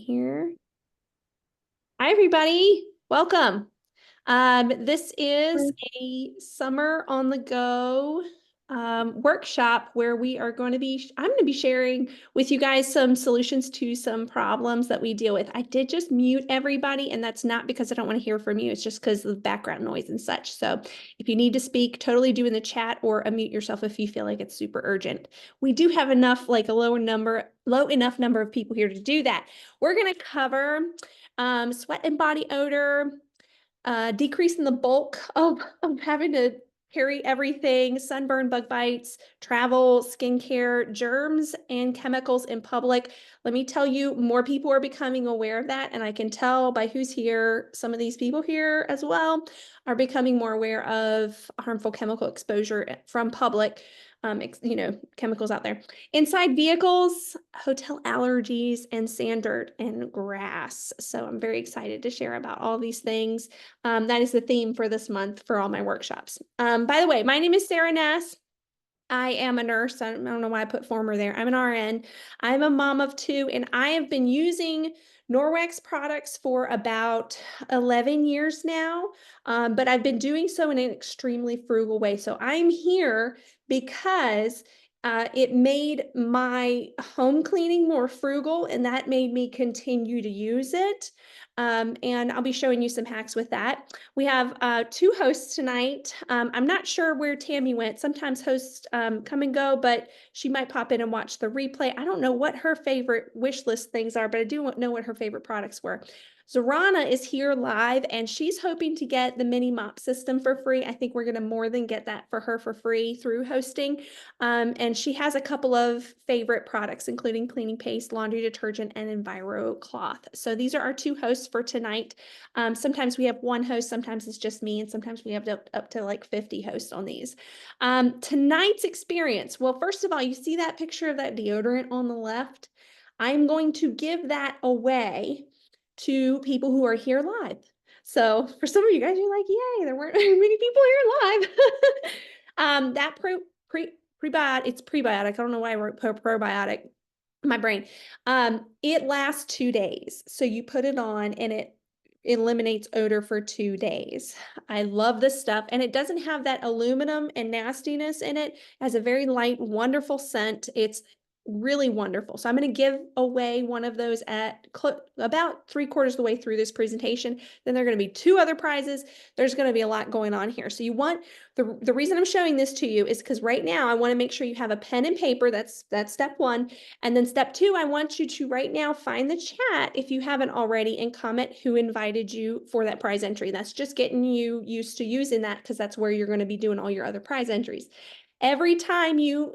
here. Hi, everybody. Welcome. This is a summer on the go workshop where I'm going to be sharing with you guys some solutions to some problems that we deal with. I did just mute everybody, and that's not because I don't want to hear from you. It's just because of the background noise and such. So if you need to speak, totally do in the chat or unmute yourself if you feel like it's super urgent. We do have enough, like a low enough number of people here to do that. We're going to cover sweat and body odor, decreasing the bulk of having to carry everything, sunburn, bug bites, travel, skincare, germs, and chemicals in public. Let me tell you, more people are becoming aware of that, and I can tell by who's here, some of these people here as well are becoming more aware of harmful chemical exposure from public, chemicals out there. Inside vehicles, hotel allergies, and sand, dirt, and grass. So I'm very excited to share about all these things. That is the theme for this month for all my workshops. By the way, my name is Sarah Ness. I am a nurse. I don't know why I put former there. I'm an RN. I'm a mom of two, and I have been using Norwex products for about 11 years now, but I've been doing so in an extremely frugal way. So I'm here because it made my home cleaning more frugal, and that made me continue to use it. And I'll be showing you some hacks with that. We have two hosts tonight. I'm not sure where Tammy went. Sometimes hosts come and go, but she might pop in and watch the replay. I don't know what her favorite wish list things are, but I do know what her favorite products were. Zorana is here live, and she's hoping to get the mini mop system for free. I think we're going to more than get that for her for free through hosting. And she has a couple of favorite products, including cleaning paste, laundry detergent, and Enviro cloth. So these are our two hosts for tonight. Sometimes we have one host, sometimes it's just me, and sometimes we have up to like 50 hosts on these. Tonight's experience. Well, first of all, you see that picture of that deodorant on the left? I'm going to give that away to people who are here live. So for some of you guys, you're like, yay, there weren't many people here live. That prebiotic, it's prebiotic. I don't know why I wrote probiotic in my brain. It lasts 2 days. So you put it on and it eliminates odor for 2 days. I love this stuff, and it doesn't have that aluminum and nastiness in it. It has a very light, wonderful scent. It's really wonderful. So I'm going to give away one of those at about 3/4 of the way through this presentation. Then there are going to be 2 other prizes. There's going to be a lot going on here. So you want the reason I'm showing this to you is because right now I want to make sure you have a pen and paper. That's step 1. And then step 2, I want you to right now find the chat if you haven't already and comment who invited you for that prize entry. That's just getting you used to using that because that's where you're going to be doing all your other prize entries. Every time you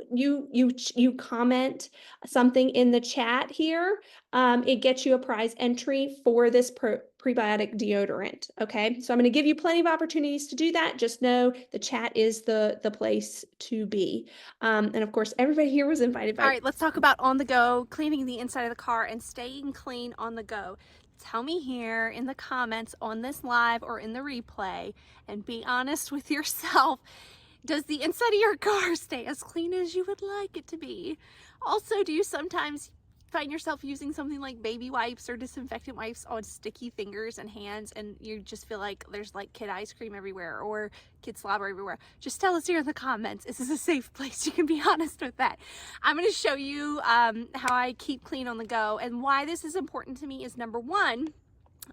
comment something in the chat here, it gets you a prize entry for this prebiotic deodorant. Okay, so I'm going to give you plenty of opportunities to do that. Just know the chat is the place to be. And of course, everybody here was invited by. All right, let's talk about on the go, cleaning the inside of the car and staying clean on the go. Tell me here in the comments on this live or in the replay, and be honest with yourself. Does the inside of your car stay as clean as you would like it to be? Also, do you sometimes find yourself using something like baby wipes or disinfectant wipes on sticky fingers and hands, and you just feel like there's like kid ice cream everywhere or kid slobber everywhere? Just tell us here in the comments. Is this a safe place? You can be honest with that. I'm going to show you how I keep clean on the go, and why this is important to me is, number 1,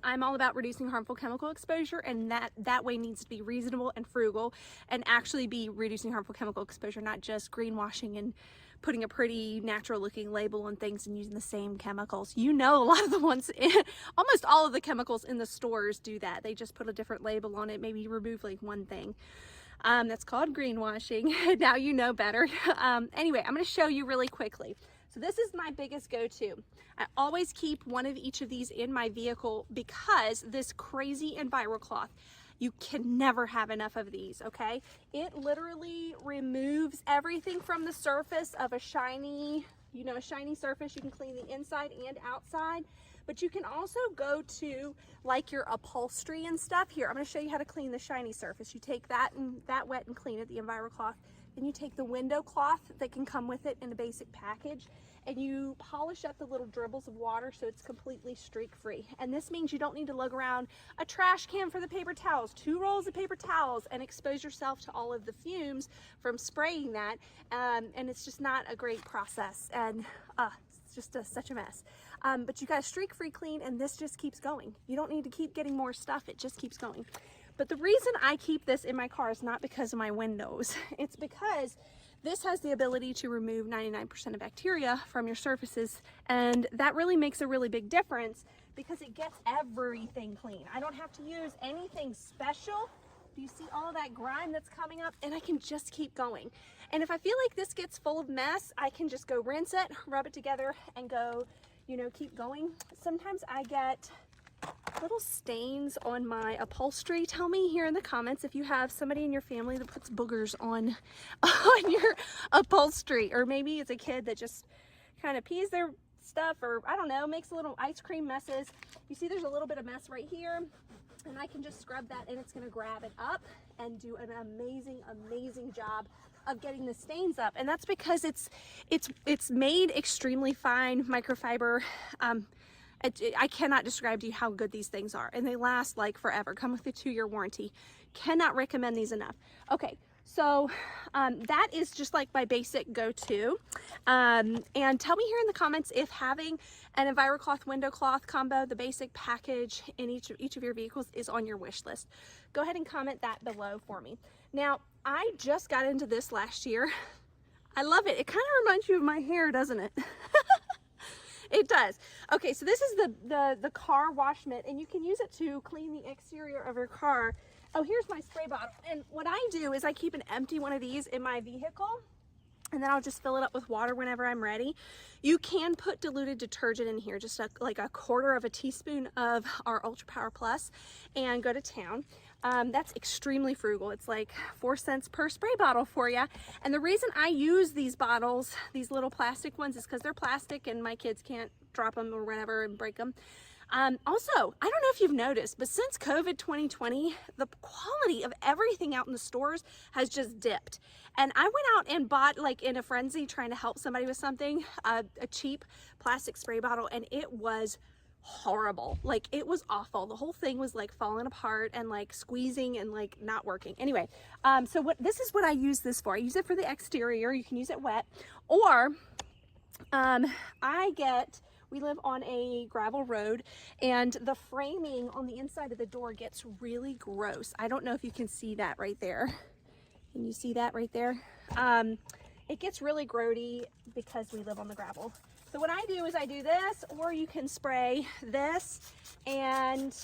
I'm all about reducing harmful chemical exposure, and that way needs to be reasonable and frugal and actually be reducing harmful chemical exposure, not just greenwashing and putting a pretty natural looking label on things and using the same chemicals. You know, a lot of the ones almost all of the chemicals in the stores do that. They just put a different label on it, maybe remove like one thing. That's called greenwashing. Now you know better. Anyway, I'm going to show you really quickly. So this is my biggest go-to. I always keep one of each of these in my vehicle because this crazy Enviro cloth, you can never have enough of these, okay? It literally removes everything from the surface of a shiny, a shiny surface. You can clean the inside and outside, but you can also go to like your upholstery and stuff. Here, I'm gonna show you how to clean the shiny surface. You take that wet and clean it, the Enviro cloth. Then you take the window cloth that can come with it in a basic package, and you polish up the little dribbles of water so it's completely streak free. And this means you don't need to lug around a trash can for the paper towels, 2 rolls of paper towels, and expose yourself to all of the fumes from spraying that. And it's just not a great process, and it's just such a mess. But you got a streak free clean, and this just keeps going. You don't need to keep getting more stuff, it just keeps going. But the reason I keep this in my car is not because of my windows. It's because this has the ability to remove 99% of bacteria from your surfaces, and that really makes a really big difference because it gets everything clean. I don't have to use anything special. Do you see all that grime that's coming up? And I can just keep going. And if I feel like this gets full of mess, I can just go rinse it, rub it together, and go, you know, keep going. Sometimes I get little stains on my upholstery. Tell me here in the comments if you have somebody in your family that puts boogers on your upholstery, or maybe it's a kid that just kind of pees their stuff, or I don't know, makes little ice cream messes. You see there's a little bit of mess right here, and I can just scrub that, and it's going to grab it up and do an amazing job of getting the stains up. And that's because it's made extremely fine microfiber. I cannot describe to you how good these things are, and they last like forever. Come with a 2-year warranty. Cannot recommend these enough. Okay, so that is just like my basic go-to. And tell me here in the comments if having an EnviroCloth window cloth combo, the basic package in each of your vehicles, is on your wish list. Go ahead and comment that below for me. Now, I just got into this last year. I love it. It kind of reminds you of my hair, doesn't it? It does. Okay, so this is the car wash mitt, and you can use it to clean the exterior of your car. Oh, here's my spray bottle. And what I do is I keep an empty one of these in my vehicle, and then I'll just fill it up with water whenever I'm ready. You can put diluted detergent in here, just like a 1/4 of a teaspoon of our Ultra Power Plus, and go to town. That's extremely frugal. It's like 4 cents per spray bottle for you. And the reason I use these bottles, these little plastic ones, is because they're plastic and my kids can't drop them or whatever and break them. Also, I don't know if you've noticed, but since COVID 2020, the quality of everything out in the stores has just dipped. And I went out and bought, like in a frenzy trying to help somebody with something, a cheap plastic spray bottle, and it was horrible. Like, it was awful. The whole thing was like falling apart and like squeezing and like not working. Anyway, so this is what I use this for. I use it for the exterior. You can use it wet, or we live on a gravel road, and the framing on the inside of the door gets really gross. I don't know if you can see that right there. Can you see that right there? It gets really grody because we live on the gravel. So what I do is I do this, or you can spray this, and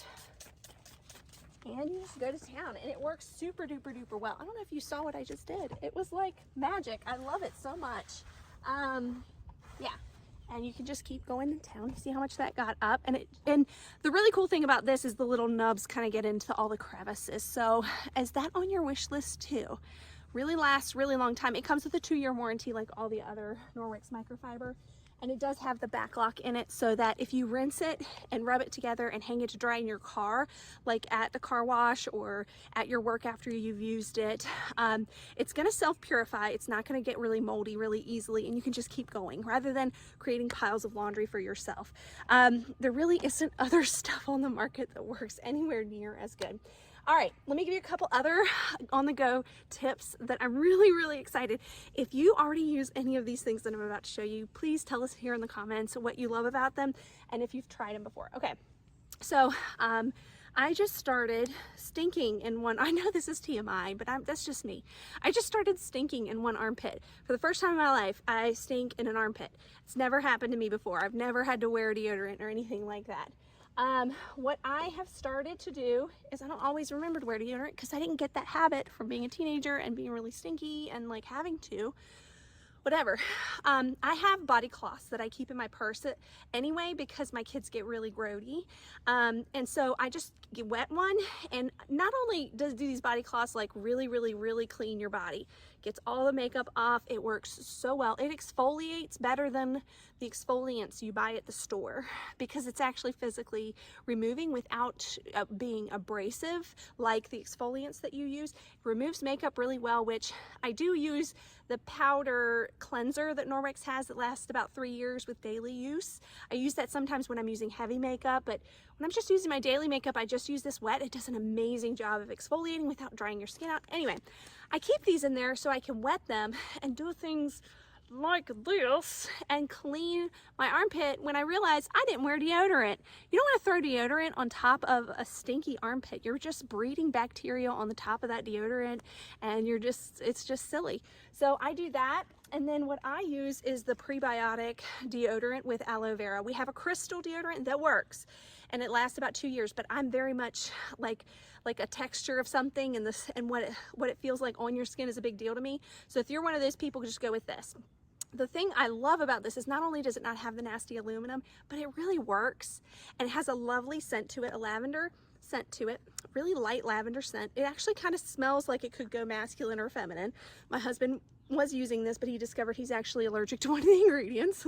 you just go to town, and it works super duper duper well. I don't know if you saw what I just did. It was like magic. I love it so much. Yeah. And you can just keep going to town. See how much that got up? And the really cool thing about this is the little nubs kind of get into all the crevices. So is that on your wish list too? Really lasts really long time. It comes with a 2-year warranty like all the other Norwex microfiber. And it does have the back lock in it, so that if you rinse it and rub it together and hang it to dry in your car, like at the car wash or at your work after you've used it, it's going to self-purify. It's not going to get really moldy really easily, and you can just keep going rather than creating piles of laundry for yourself. There really isn't other stuff on the market that works anywhere near as good. All right, let me give you a couple other on-the-go tips that I'm really excited. If you already use any of these things that I'm about to show you, please tell us here in the comments what you love about them and if you've tried them before. Okay, so I just started stinking in one, I know this is TMI, but that's just me. I just started stinking in one armpit. For the first time in my life, I stink in an armpit. It's never happened to me before. I've never had to wear deodorant or anything like that. What I have started to do is I don't always remember to wear deodorant because I didn't get that habit from being a teenager and being really stinky and like having to, whatever. I have body cloths that I keep in my purse anyway because my kids get really grody. And so I just wet one, and not only do these body cloths like really clean your body, gets all the makeup off. It works so well. It exfoliates better than the exfoliants you buy at the store because it's actually physically removing without being abrasive like the exfoliants that you use. It removes makeup really well, which I do use the powder cleanser that Norwex has that lasts about 3 years with daily use. I use that sometimes when I'm using heavy makeup, but when I'm just using my daily makeup, I just use this wet. It does an amazing job of exfoliating without drying your skin out. Anyway, I keep these in there so I can wet them and do things like this and clean my armpit when I realized I didn't wear deodorant. You don't want to throw deodorant on top of a stinky armpit. You're just breeding bacteria on the top of that deodorant and it's just silly. So I do that. And then what I use is the prebiotic deodorant with aloe vera. We have a crystal deodorant that works and it lasts about 2 years, but I'm very much like a texture of something, and what it feels like on your skin is a big deal to me. So if you're one of those people, just go with this. The thing I love about this is not only does it not have the nasty aluminum, but it really works and it has a lovely scent to it, a lavender scent to it, really light lavender scent. It actually kind of smells like it could go masculine or feminine. My husband was using this, but he discovered he's actually allergic to one of the ingredients.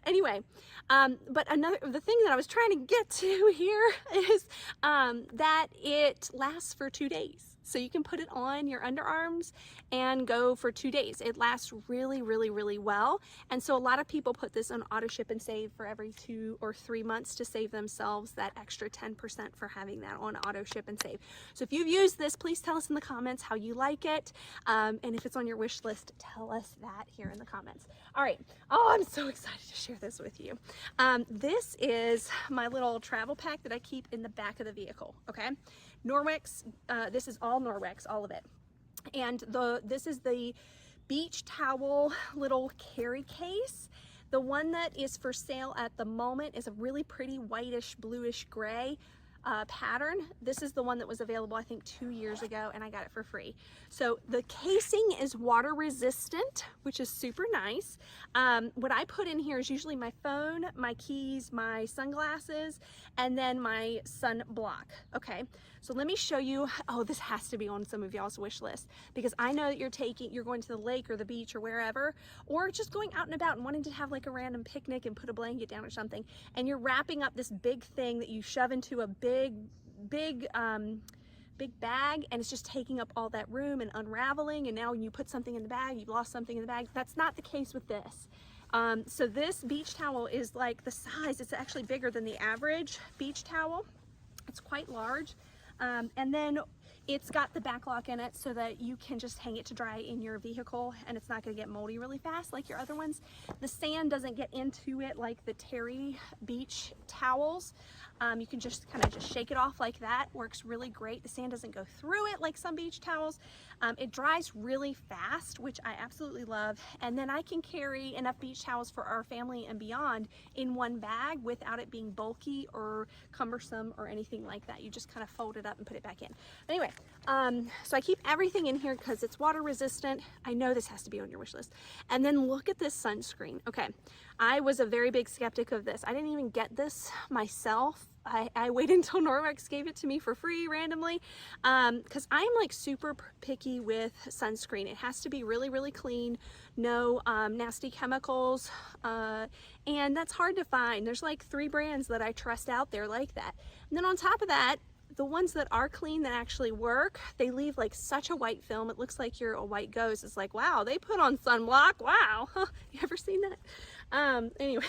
Anyway, but the thing that I was trying to get to here is that it lasts for 2 days. So you can put it on your underarms and go for 2 days. It lasts really, really, really well. And so a lot of people put this on auto ship and save for every 2 or 3 months to save themselves that extra 10% for having that on auto ship and save. So if you've used this, please tell us in the comments how you like it. And if it's on your wish list, tell us that here in the comments. All right. Oh, I'm so excited to share this with you. This is my little travel pack that I keep in the back of the vehicle. Okay. Norwex, this is all Norwex, all of it. And this is the beach towel little carry case. The one that is for sale at the moment is a really pretty whitish, bluish gray pattern. This is the one that was available, I think, 2 years ago, and I got it for free. So the casing is water resistant, which is super nice. What I put in here is usually my phone, my keys, my sunglasses, and then my sunblock. Okay, so let me show you. Oh, this has to be on some of y'all's wish list because I know that you're going to the lake or the beach or wherever, or just going out and about and wanting to have like a random picnic and put a blanket down or something, and you're wrapping up this big thing that you shove into a big bag, and it's just taking up all that room and unraveling, and now when you put something in the bag, you've lost something in the bag. That's not the case with this. So this beach towel is like the size, it's actually bigger than the average beach towel. It's quite large. And then it's got the back lock in it so that you can just hang it to dry in your vehicle and it's not going to get moldy really fast like your other ones. The sand doesn't get into it like the Terry beach towels. You can just kind of just shake it off like that. Works really great. The sand doesn't go through it like some beach towels. It dries really fast, which I absolutely love. And then I can carry enough beach towels for our family and beyond in one bag without it being bulky or cumbersome or anything like that. You just kind of fold it up and put it back in. Anyway, so I keep everything in here because it's water resistant. I know this has to be on your wish list. And then look at this sunscreen. Okay, I was a very big skeptic of this. I didn't even get this myself. I waited until Norwex gave it to me for free randomly because I'm like super picky with sunscreen. It has to be really, really clean, no nasty chemicals, and that's hard to find. There's like 3 brands that I trust out there like that. And then on top of that, the ones that are clean that actually work, they leave like such a white film. It looks like you're a white ghost. It's like, wow, they put on sunblock. Wow. You ever seen that? Anyway,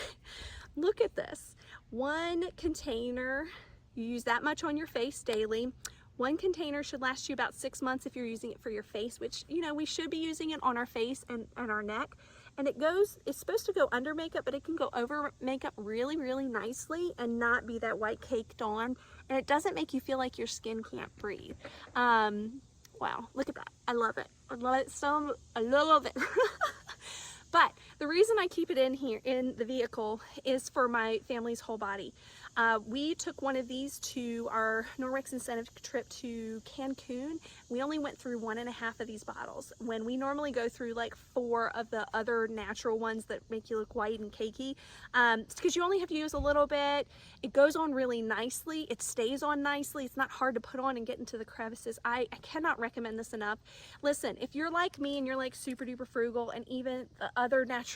look at this. 1 container, you use that much on your face daily. 1 container should last you about 6 months if you're using it for your face, which, you know, we should be using it on our face and our neck. And it's supposed to go under makeup, but it can go over makeup really, really nicely and not be that white caked on. And it doesn't make you feel like your skin can't breathe. Wow, look at that. I love it. I love it so, I love it. But the The reason I keep it in here in the vehicle is for my family's whole body. We took one of these to our Norwex incentive trip to Cancun. We only went through 1.5 of these bottles when we normally go through like 4 of the other natural ones that make you look white and cakey. It's because you only have to use a little bit. It goes on really nicely. It stays on nicely. It's not hard to put on and get into the crevices. I cannot recommend this enough. Listen, if you're like me and you're like super duper frugal, and even the other natural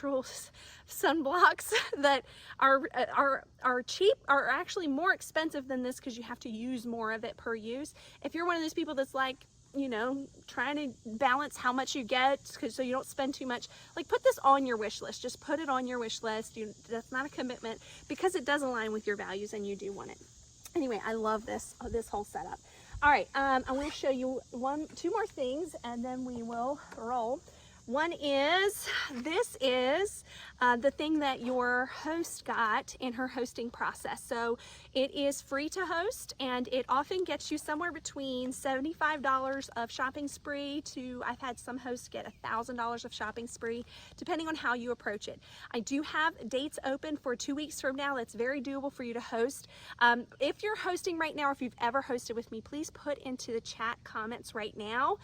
sunblocks that are cheap are actually more expensive than this because you have to use more of it per use. If you're one of those people that's like, you know, trying to balance how much you get so you don't spend too much, like, put this on your wish list. Just put it on your wish list. That's not a commitment, because it does align with your values and you do want it. Anyway, I love this whole setup. All right, I want to show you two more things and then we will roll. One is, this is the thing that your host got in her hosting process. So it is free to host, and it often gets you somewhere between $75 of shopping spree to, I've had some hosts get $1,000 of shopping spree, depending on how you approach it. I do have dates open for 2 weeks from now. That's very doable for you to host. If you're hosting right now, or if you've ever hosted with me, please put into the chat comments right now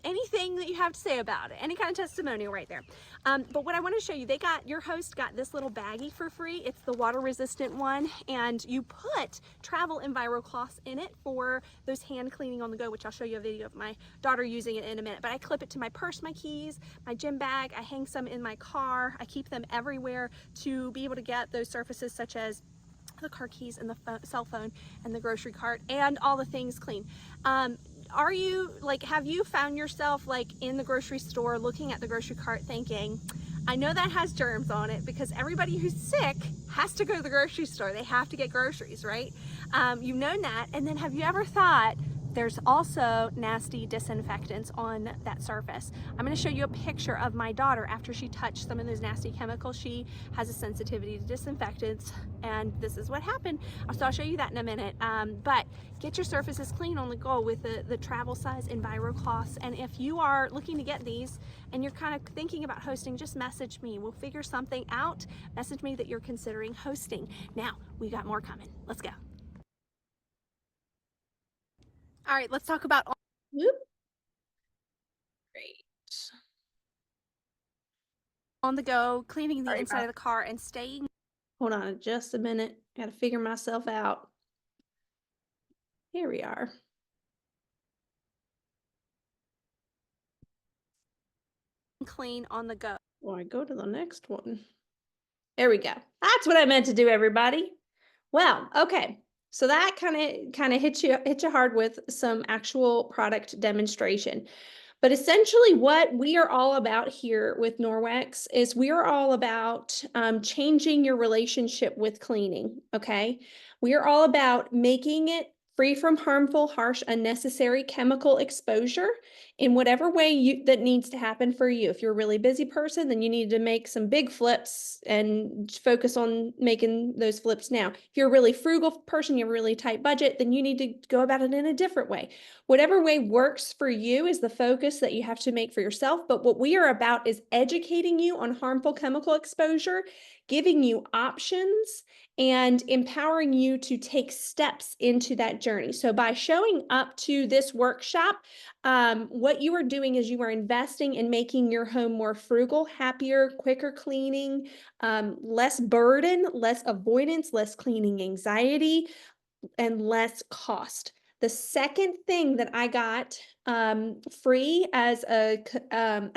anything that you have to say about it, any kind of testimonial right there. But what I want to show you, your host got this little baggie for free. It's the water resistant one, and you put travel EnviroCloths in it for those hand cleaning on the go, which I'll show you a video of my daughter using it in a minute. But I clip it to my purse, my keys, my gym bag. I hang some in my car. I keep them everywhere to be able to get those surfaces such as the car keys and the cell phone and the grocery cart and all the things clean. Are you like, have you found yourself like in the grocery store looking at the grocery cart thinking, I know that has germs on it, because everybody who's sick has to go to the grocery store. They have to get groceries, right? You've known that. And then have you ever thought, there's also nasty disinfectants on that surface? I'm going to show you a picture of my daughter after she touched some of those nasty chemicals. She has a sensitivity to disinfectants, and this is what happened. So I'll show you that in a minute. But get your surfaces clean on the go with the travel size EnviroCloths. And if you are looking to get these and you're kind of thinking about hosting, just message me. We'll figure something out. Message me that you're considering hosting. Now, we got more coming. Let's go. All right, let's talk about Whoop. Great. on the go, cleaning the inside of the car and staying. Hold on just a minute. Got to figure myself out. Here we are. Clean on the go. Well, I go to the next one. There we go. That's what I meant to do, everybody. Well, okay. So that kind of hit you hard with some actual product demonstration. But essentially what we are all about here with Norwex is we are all about changing your relationship with cleaning, okay? We are all about making it free from harmful, harsh, unnecessary chemical exposure in whatever way that needs to happen for you. If you're a really busy person, then you need to make some big flips and focus on making those flips now. If you're a really frugal person, you have a really tight budget, then you need to go about it in a different way. Whatever way works for you is the focus that you have to make for yourself. But what we are about is educating you on harmful chemical exposure, giving you options, and empowering you to take steps into that journey. So by showing up to this workshop, what you are doing is you are investing in making your home more frugal, happier, quicker cleaning, less burden, less avoidance, less cleaning anxiety, and less cost. The second thing that I got free as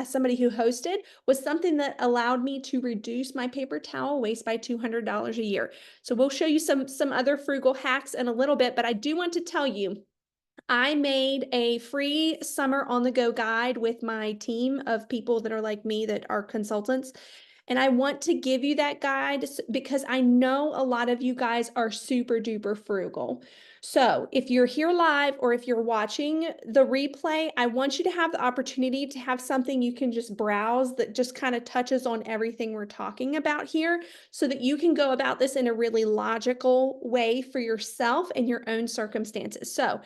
somebody who hosted was something that allowed me to reduce my paper towel waste by $200 a year. So we'll show you some other frugal hacks in a little bit, but I do want to tell you, I made a free summer on the go guide with my team of people that are like me, that are consultants. And I want to give you that guide because I know a lot of you guys are super duper frugal. So if you're here live or if you're watching the replay, I want you to have the opportunity to have something you can just browse that just kind of touches on everything we're talking about here, so that you can go about this in a really logical way for yourself and your own circumstances. So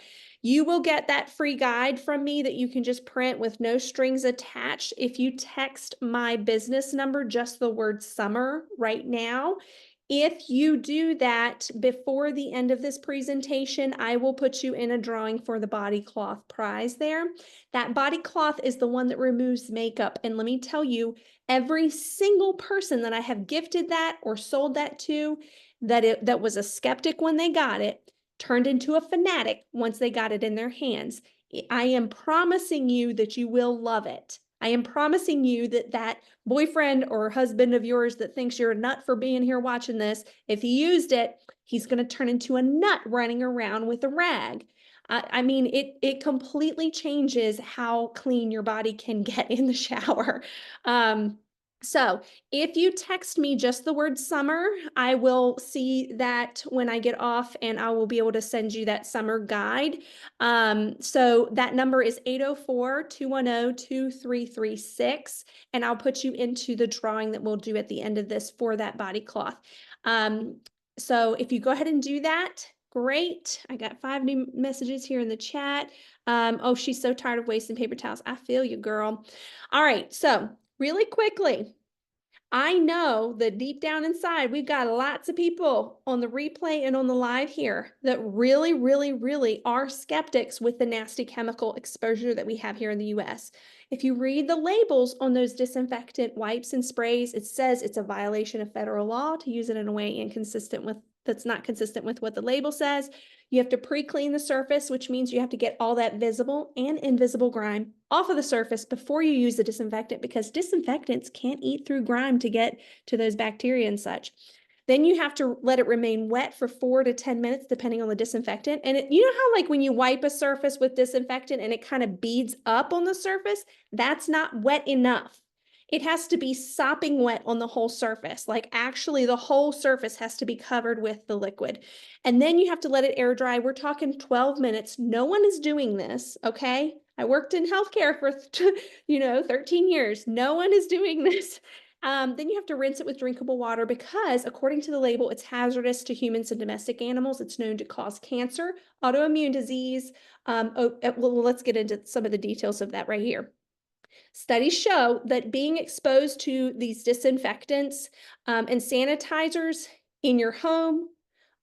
You will get that free guide from me that you can just print with no strings attached if you text my business number, just the word summer right now. If you do that before the end of this presentation, I will put you in a drawing for the body cloth prize there. That body cloth is the one that removes makeup. And let me tell you, every single person that I have gifted that or sold that to, that was a skeptic when they got it, turned into a fanatic once they got it in their hands. I am promising you that you will love it. I am promising you that that boyfriend or husband of yours that thinks you're a nut for being here watching this, if he used it, he's going to turn into a nut running around with a rag. I mean, it completely changes how clean your body can get in the shower. So if you text me just the word summer, I will see that when I get off and I will be able to send you that summer guide. So that number is 804-210-2336, and I'll put you into the drawing that we'll do at the end of this for that body cloth. So if you go ahead and do that, great. I got 5 new messages here in the chat. Oh, she's so tired of wasting paper towels. I feel you, girl. All right, so really quickly, I know that deep down inside, we've got lots of people on the replay and on the live here that really, really, really are skeptics with the nasty chemical exposure that we have here in the US. If you read the labels on those disinfectant wipes and sprays, it says it's a violation of federal law to use it in a way that's not consistent with what the label says. You have to pre-clean the surface, which means you have to get all that visible and invisible grime off of the surface before you use the disinfectant, because disinfectants can't eat through grime to get to those bacteria and such. Then you have to let it remain wet for 4 to 10 minutes, depending on the disinfectant. And you know how like when you wipe a surface with disinfectant and it kind of beads up on the surface, that's not wet enough. It has to be sopping wet on the whole surface. Like actually the whole surface has to be covered with the liquid. And then you have to let it air dry. We're talking 12 minutes. No one is doing this, okay? I worked in healthcare for 13 years. No one is doing this. Then you have to rinse it with drinkable water because according to the label, it's hazardous to humans and domestic animals. It's known to cause cancer, autoimmune disease. Well, let's get into some of the details of that right here. Studies show that being exposed to these disinfectants and sanitizers in your home,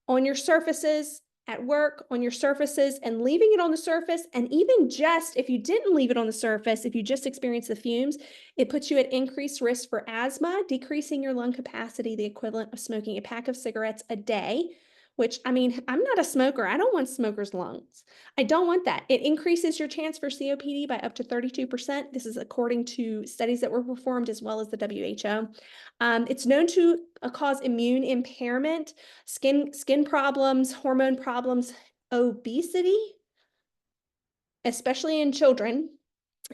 on your surfaces, at work, on your surfaces, and leaving it on the surface, and even just if you didn't leave it on the surface, if you just experience the fumes, it puts you at increased risk for asthma, decreasing your lung capacity, the equivalent of smoking a pack of cigarettes a day. Which, I mean, I'm not a smoker. I don't want smokers' lungs. I don't want that. It increases your chance for COPD by up to 32%. This is according to studies that were performed as well as the WHO. It's known to cause immune impairment, skin problems, hormone problems, obesity, especially in children,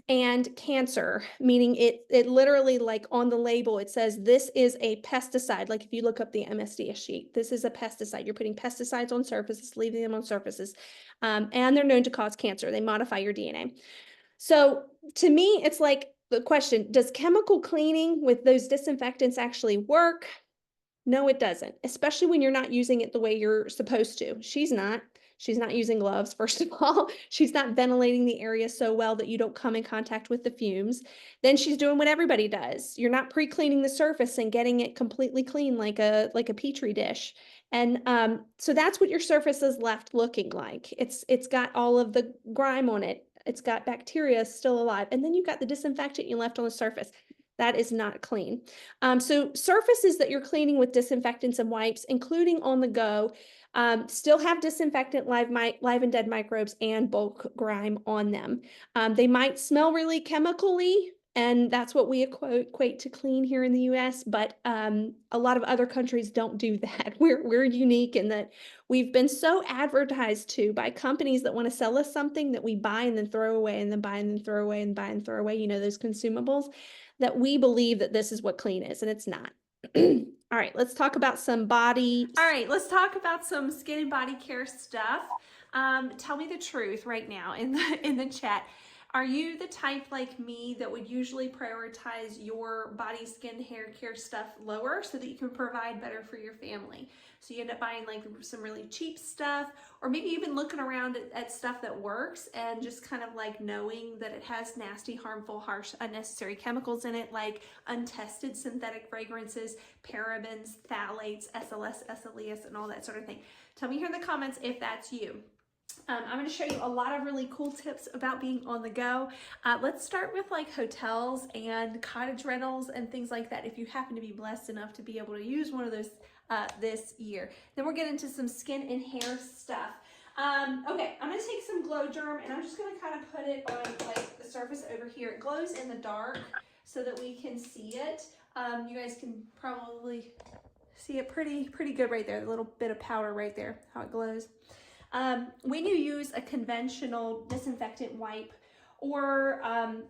and cancer, meaning it literally, like on the label, it says this is a pesticide. Like if you look up the MSDS sheet, this is a pesticide. You're putting pesticides on surfaces, leaving them on surfaces, and they're known to cause cancer. They modify your DNA. So to me, it's like the question, does chemical cleaning with those disinfectants actually work? No, it doesn't, especially when you're not using it the way you're supposed to. She's not. She's not using gloves, first of all. She's not ventilating the area so well that you don't come in contact with the fumes. Then she's doing what everybody does. You're not pre-cleaning the surface and getting it completely clean like a petri dish. And so that's what your surface is left looking like. It's got all of the grime on it. It's got bacteria still alive. And then you've got the disinfectant you left on the surface. That is not clean. So surfaces that you're cleaning with disinfectants and wipes, including on the go, still have disinfectant, live and dead microbes, and bulk grime on them. They might smell really chemically, and that's what we equate to clean here in the US, but a lot of other countries don't do that. We're unique in that we've been so advertised to by companies that want to sell us something that we buy and then throw away and then buy and then throw away and buy and throw away, those consumables, that we believe that this is what clean is, and it's not. All right, let's talk about some body. All right, let's talk about some skin and body care stuff. Tell me the truth right now in the chat. Are you the type like me that would usually prioritize your body, skin, hair care stuff lower so that you can provide better for your family? So you end up buying like some really cheap stuff, or maybe even looking around at stuff that works and just kind of like knowing that it has nasty, harmful, harsh, unnecessary chemicals in it, like untested synthetic fragrances, parabens, phthalates, SLS, SLES, and all that sort of thing. Tell me here in the comments if that's you. I'm going to show you a lot of really cool tips about being on the go. Let's start with like hotels and cottage rentals and things like that if you happen to be blessed enough to be able to use one of those this year. Then we'll get into some skin and hair stuff. Okay, I'm going to take some Glow Germ and I'm just going to kind of put it on like the surface over here. It glows in the dark so that we can see it. You guys can probably see it pretty good right there. The little bit of powder right there, how it glows. When you use a conventional disinfectant wipe or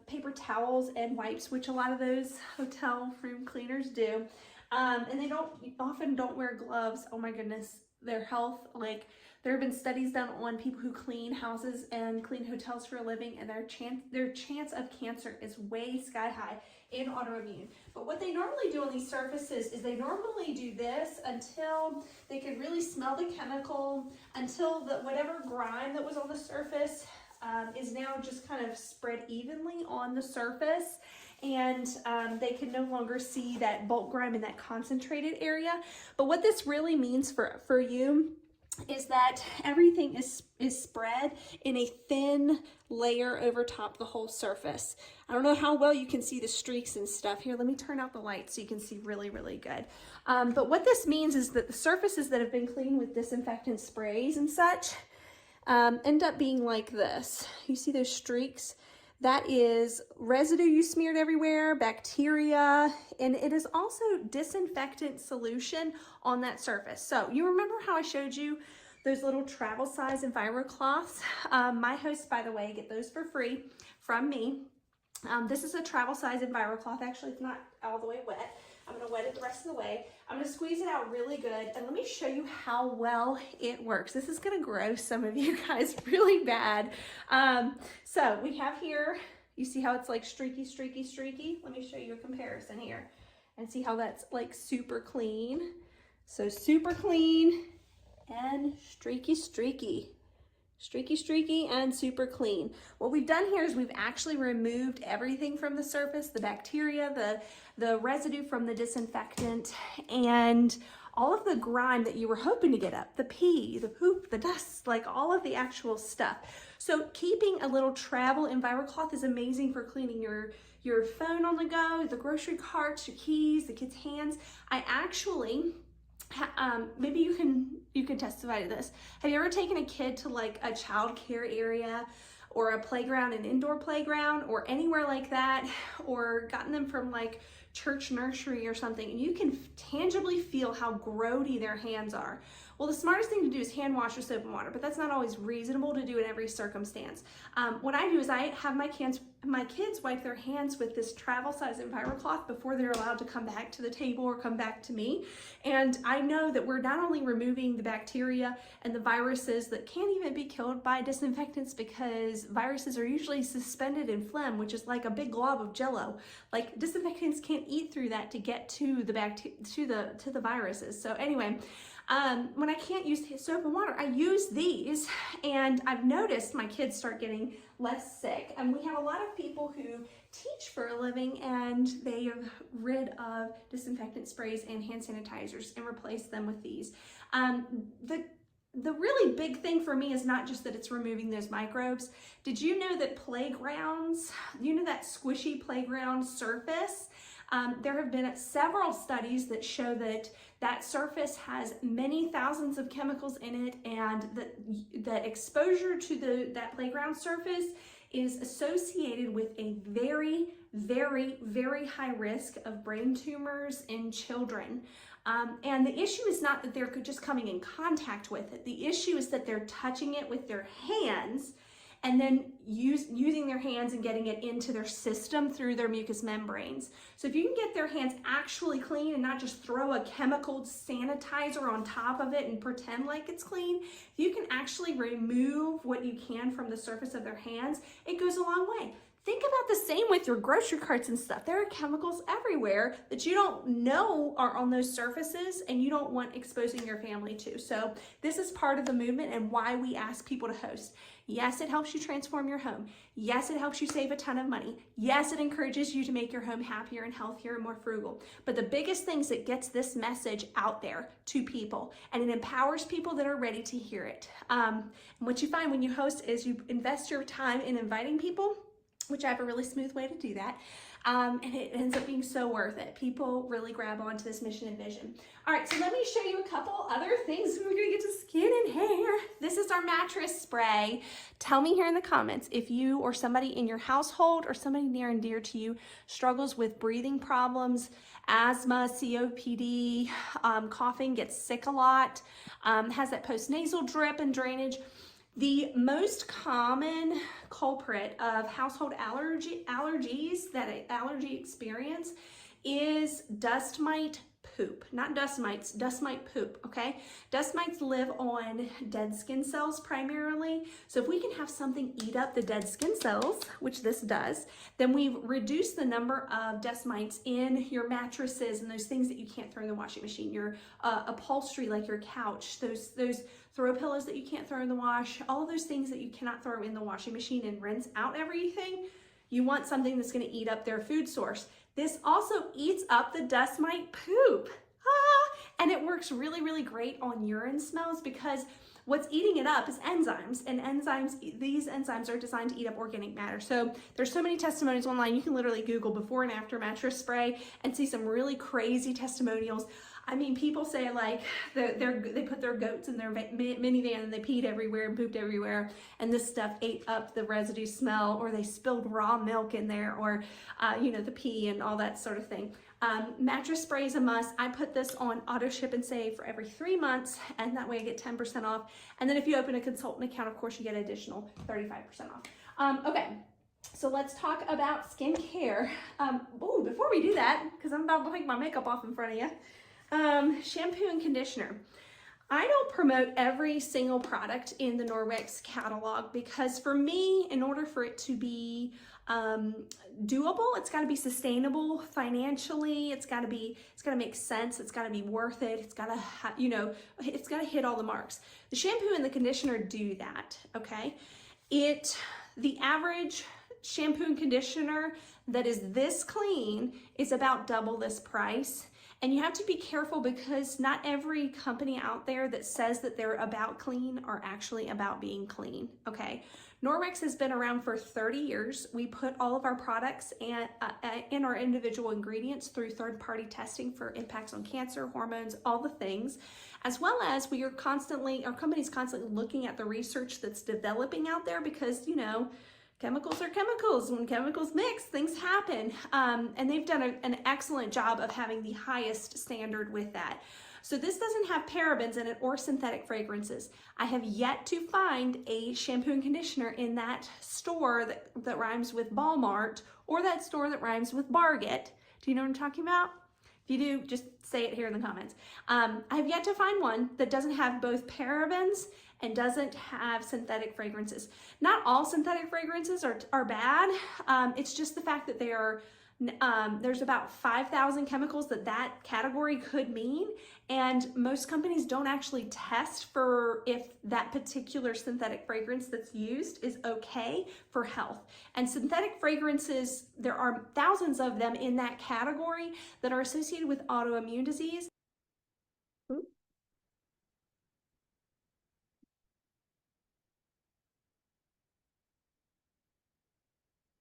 paper towels and wipes, which a lot of those hotel room cleaners do, and they often don't wear gloves. Oh my goodness, their health, like there have been studies done on people who clean houses and clean hotels for a living, and their chance of cancer is way sky high in autoimmune. But what they normally do on these surfaces is they normally do this until they can really smell the chemical, until whatever grime that was on the surface is now just kind of spread evenly on the surface, and they can no longer see that bulk grime in that concentrated area. But what this really means for you is that everything is spread in a thin layer over top the whole surface. I don't know how well you can see the streaks and stuff. Here, let me turn out the light so you can see really good. But what this means is that the surfaces that have been cleaned with disinfectant sprays and such end up being like this. You see those streaks? That is residue you smeared everywhere, bacteria, and it is also disinfectant solution on that surface. So you remember how I showed you those little travel size EnviroCloths? My hosts, by the way, get those for free from me. This is a travel size EnviroCloth. Actually, it's not all the way wet. I'm going to wet it the rest of the way. I'm going to squeeze it out really good, and let me show you how well it works. This is going to gross some of you guys really bad. So we have here, you see how it's like streaky. Let me show you a comparison here and see how that's like super clean. So super clean and streaky and super clean. What we've done here is we've actually removed everything from the surface, the bacteria, the residue from the disinfectant, and all of the grime that you were hoping to get up, the pee, the poop, the dust, like all of the actual stuff. So keeping a little travel EnviroCloth is amazing for cleaning your phone on the go, the grocery carts, your keys, the kids' hands. I actually, maybe you can testify to this. Have you ever taken a kid to like a child care area or a playground, an indoor playground or anywhere like that, or gotten them from like church nursery or something, and you can tangibly feel how grody their hands are? Well, the smartest thing to do is hand wash with soap and water, but that's not always reasonable to do in every circumstance. What I do is I have my kids wipe their hands with this travel size EnviroCloth before they're allowed to come back to the table or come back to me. And I know that we're not only removing the bacteria and the viruses that can't even be killed by disinfectants, because viruses are usually suspended in phlegm, which is like a big glob of jello. Like disinfectants can't eat through that to get to the viruses. So anyway, when I can't use soap and water, I use these, and I've noticed my kids start getting less sick. And we have a lot of people who teach for a living, and they have rid of disinfectant sprays and hand sanitizers and replace them with these. The really big thing for me is not just that it's removing those microbes. Did you know that playgrounds, you know that squishy playground surface? There have been several studies that show that that surface has many thousands of chemicals in it, and that exposure to that playground surface is associated with a very high risk of brain tumors in children. And the issue is not that they're just coming in contact with it. The issue is that they're touching it with their hands, and then using their hands and getting it into their system through their mucous membranes. So if you can get their hands actually clean and not just throw a chemical sanitizer on top of it and pretend like it's clean, if you can actually remove what you can from the surface of their hands, it goes a long way. Think about the same with your grocery carts and stuff. There are chemicals everywhere that you don't know are on those surfaces and you don't want exposing your family to. So this is part of the movement and why we ask people to host. Yes, it helps you transform your home. Yes, it helps you save a ton of money. Yes, it encourages you to make your home happier and healthier and more frugal. But the biggest thing is it gets this message out there to people and it empowers people that are ready to hear it. And what you find when you host is you invest your time in inviting people, which I have a really smooth way to do that. And it ends up being so worth it. People really grab onto this mission and vision. All right, so let me show you a couple other things. We're gonna get to skin and hair. This is our mattress spray. Tell me here in the comments if you or somebody in your household or somebody near and dear to you struggles with breathing problems, asthma, COPD, coughing, gets sick a lot, has that postnasal drip and drainage. The most common culprit of household allergies that an allergy experience is dust mite poop. Not dust mites, dust mite poop, okay? Dust mites live on dead skin cells primarily. So if we can have something eat up the dead skin cells, which this does, then we've reduced the number of dust mites in your mattresses and those things that you can't throw in the washing machine, your upholstery like your couch, those throw pillows that you can't throw in the wash, all of those things that you cannot throw in the washing machine and rinse out everything. You want something that's going to eat up their food source. This also eats up the dust mite poop. And it works really, really great on urine smells because what's eating it up is enzymes, and these enzymes are designed to eat up organic matter. So there's so many testimonies online. You can literally Google before and after mattress spray and see some really crazy testimonials. I mean, people say like they put their goats in their minivan and they peed everywhere and pooped everywhere, and this stuff ate up the residue smell, or they spilled raw milk in there, or the pee and all that sort of thing. Mattress spray is a must. I put this on auto ship and save for every 3 months, and that way I get 10% off. And then if you open a consultant account, of course, you get additional 35% off. Okay. So let's talk about skincare. Before we do that, because I'm about to take my makeup off in front of you, shampoo and conditioner. I don't promote every single product in the Norwex catalog because for me, in order for it to be doable, it's got to be sustainable financially. It's got to make sense. It's got to be worth it. It's got to, it's got to hit all the marks. The shampoo and the conditioner do that. Okay. The average shampoo and conditioner that is this clean is about double this price. And you have to be careful because not every company out there that says that they're about clean are actually about being clean, okay? Norwex has been around for 30 years. We put all of our products and our individual ingredients through third-party testing for impacts on cancer, hormones, all the things, as well as our company's constantly looking at the research that's developing out there because, chemicals are chemicals. When chemicals mix, things happen. And they've done an excellent job of having the highest standard with that. So this doesn't have parabens in it or synthetic fragrances. I have yet to find a shampoo and conditioner in that store that rhymes with Walmart or that store that rhymes with Barget. Do you know what I'm talking about? If you do, just say it here in the comments. I have yet to find one that doesn't have both parabens and doesn't have synthetic fragrances. Not all synthetic fragrances are bad. It's just the fact that there's about 5,000 chemicals that category could mean, and most companies don't actually test for if that particular synthetic fragrance that's used is okay for health. And synthetic fragrances, there are thousands of them in that category that are associated with autoimmune disease.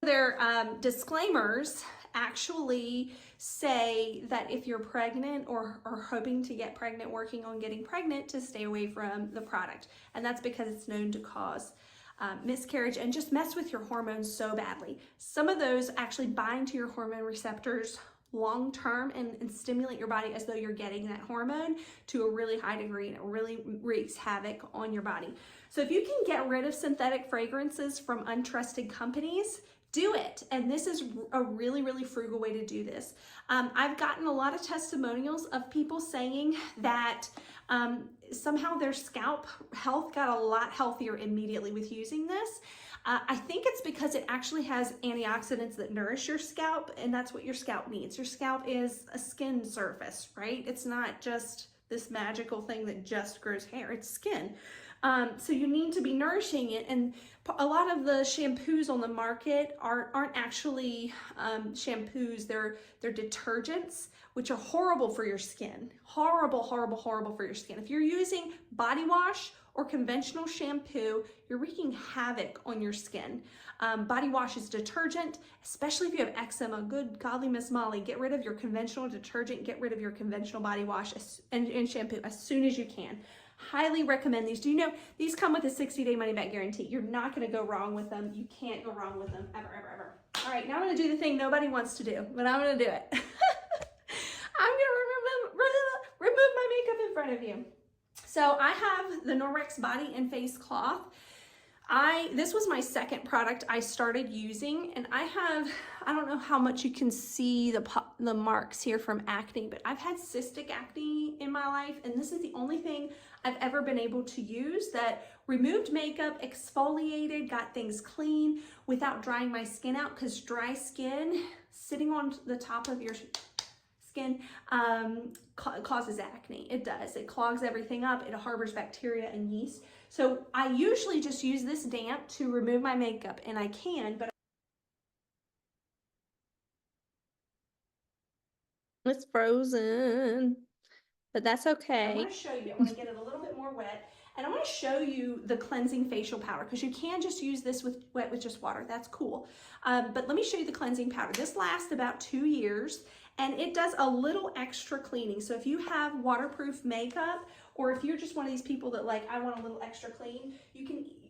Their disclaimers actually say that if you're pregnant or hoping to get pregnant, working on getting pregnant, to stay away from the product. And that's because it's known to cause miscarriage and just mess with your hormones so badly. Some of those actually bind to your hormone receptors long term and stimulate your body as though you're getting that hormone to a really high degree, and it really wreaks havoc on your body. So if you can get rid of synthetic fragrances from untrusted companies, do it. And this is a really, really frugal way to do this. I've gotten a lot of testimonials of people saying that somehow their scalp health got a lot healthier immediately with using this. I think it's because it actually has antioxidants that nourish your scalp, and that's what your scalp needs. Your scalp is a skin surface, right? It's not just this magical thing that just grows hair, it's skin. So you need to be nourishing it, and a lot of the shampoos on the market aren't actually shampoos, they're detergents, which are horrible for your skin. Horrible, horrible, horrible for your skin. If you're using body wash or conventional shampoo, you're wreaking havoc on your skin. Body wash is detergent, especially if you have eczema. Good golly, Miss Molly, get rid of your conventional detergent, get rid of your conventional body wash and shampoo as soon as you can. Highly recommend these. Do you know these come with a 60-day money-back guarantee? You're not going to go wrong with them. You can't go wrong with them ever, ever, ever. All right, now I'm going to do the thing nobody wants to do, but I'm going to do it. I'm going to remove my makeup in front of you. So I have the Norwex Body and Face Cloth. This was my second product I started using, and I don't know how much you can see the marks here from acne, but I've had cystic acne in my life, and this is the only thing I've ever been able to use that removed makeup, exfoliated, got things clean without drying my skin out, because dry skin sitting on the top of your skin causes acne. It does. It clogs everything up. It harbors bacteria and yeast. So I usually just use this damp to remove my makeup, and I can, but it's frozen, but that's okay. I want to show you. I want to get it a little bit more wet, and I want to show you the cleansing facial powder, because you can just use this wet with just water. That's cool. But let me show you the cleansing powder. This lasts about 2 years, and it does a little extra cleaning. So if you have waterproof makeup, or if you're just one of these people that like, I want a little extra clean,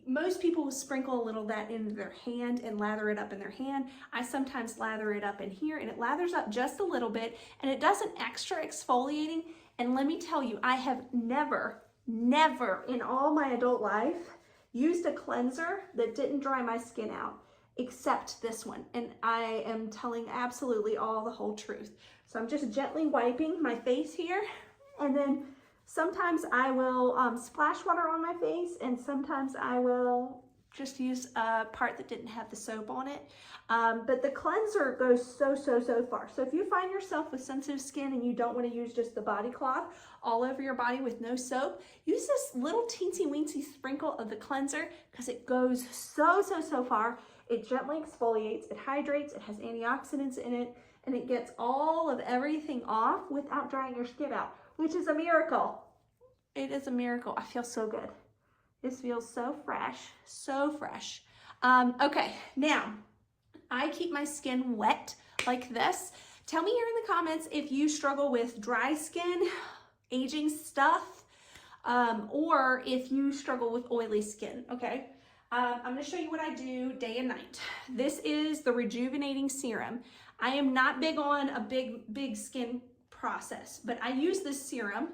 most people will sprinkle a little of that in their hand and lather it up in their hand. I sometimes lather it up in here, and it lathers up just a little bit, and it does an extra exfoliating. And let me tell you, I have never in all my adult life used a cleanser that didn't dry my skin out, except this one. And I am telling absolutely all the whole truth. So I'm just gently wiping my face here, and then sometimes I will splash water on my face, and sometimes I will just use a part that didn't have the soap on it. But the cleanser goes so far. So if you find yourself with sensitive skin and you don't want to use just the body cloth all over your body with no soap, use this little teensy weensy sprinkle of the cleanser, because it goes so far. It gently exfoliates, it hydrates, it has antioxidants in it, and it gets all of everything off without drying your skin out, which is a miracle. It is a miracle. I feel so good. This feels so fresh, so fresh. Okay, now I keep my skin wet like this. Tell me here in the comments if you struggle with dry skin, aging stuff, or if you struggle with oily skin, okay? I'm gonna show you what I do day and night. This is the rejuvenating serum. I am not big on a big skin process, but I use this serum.